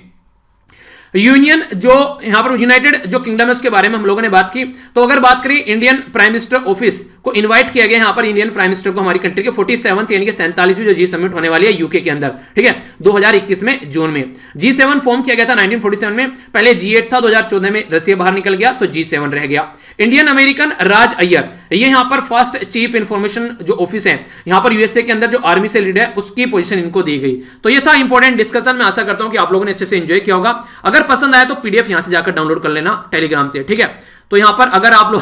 [SPEAKER 1] यूनियन जो यहां पर यूनाइटेड जो किंगडम है उसके बारे में हम लोगों ने बात की, तो अगर बात करें इंडियन प्राइम मिनिस्टर ऑफिस को इनवाइट किया गया यहां पर इंडियन प्राइम मिनिस्टर को हमारी कंट्री के 47th यानी कि 47वीं जो जी समिट होने वाली है यूके के अंदर, ठीक है, 2021 में जून में। G7 फॉर्म किया गया था 1947 में, पहले G8 था, 2014 में रसिया बाहर निकल गया तो G7 रह गया। इंडियन अमेरिकन राज अय्यर ये यहां पर फर्स्ट चीफ इंफॉर्मेशन जो ऑफिस है यहां पर यूएसए के अंदर जो आर्मी से लीड है उसकी पोजीशन इनको दी गई। तो ये था इंपॉर्टेंट डिस्कशन, मैं आशा करता हूं कि आप लोगों ने अच्छे से एंजॉय किया होगा। अगर पसंद आया तो पीडीएफ यहां से जाकर डाउनलोड कर लेना टेलीग्राम से, ठीक है। तो यहां पर अगर आप लोग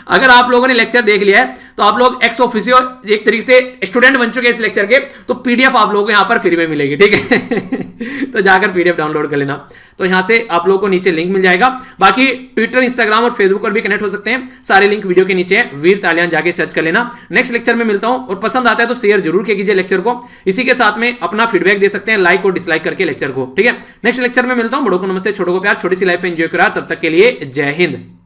[SPEAKER 1] अगर आप लोगों ने लेक्चर देख लिया है तो आप लोग एक्स ऑफिसियो एक तरीके से स्टूडेंट बन चुके हैं इस लेक्चर के, तो पीडीएफ आप लोगों को यहां पर फ्री में मिलेगी, ठीक है। तो जाकर पीडीएफ डाउनलोड कर लेना। तो यहां से आप लोगों को नीचे लिंक मिल जाएगा। बाकी ट्विटर, इंस्टाग्राम और फेसबुक पर भी कनेक्ट हो सकते हैं, सारे लिंक वीडियो के नीचे है, वीर तालियान जाके सर्च कर लेना। नेक्स्ट लेक्चर में मिलता हूं, और पसंद आता है तो शेयर जरूर कीजिए लेक्चर को। इसी के साथ में अपना फीडबैक दे सकते हैं लाइक और डिसलाइक करके लेक्चर को, ठीक है। नेक्स्ट लेक्चर में मिलता हूं, बड़ों को नमस्ते, छोटों को प्यार, छोटी सी लाइफ एंजॉय करा। तब तक के लिए जय हिंद।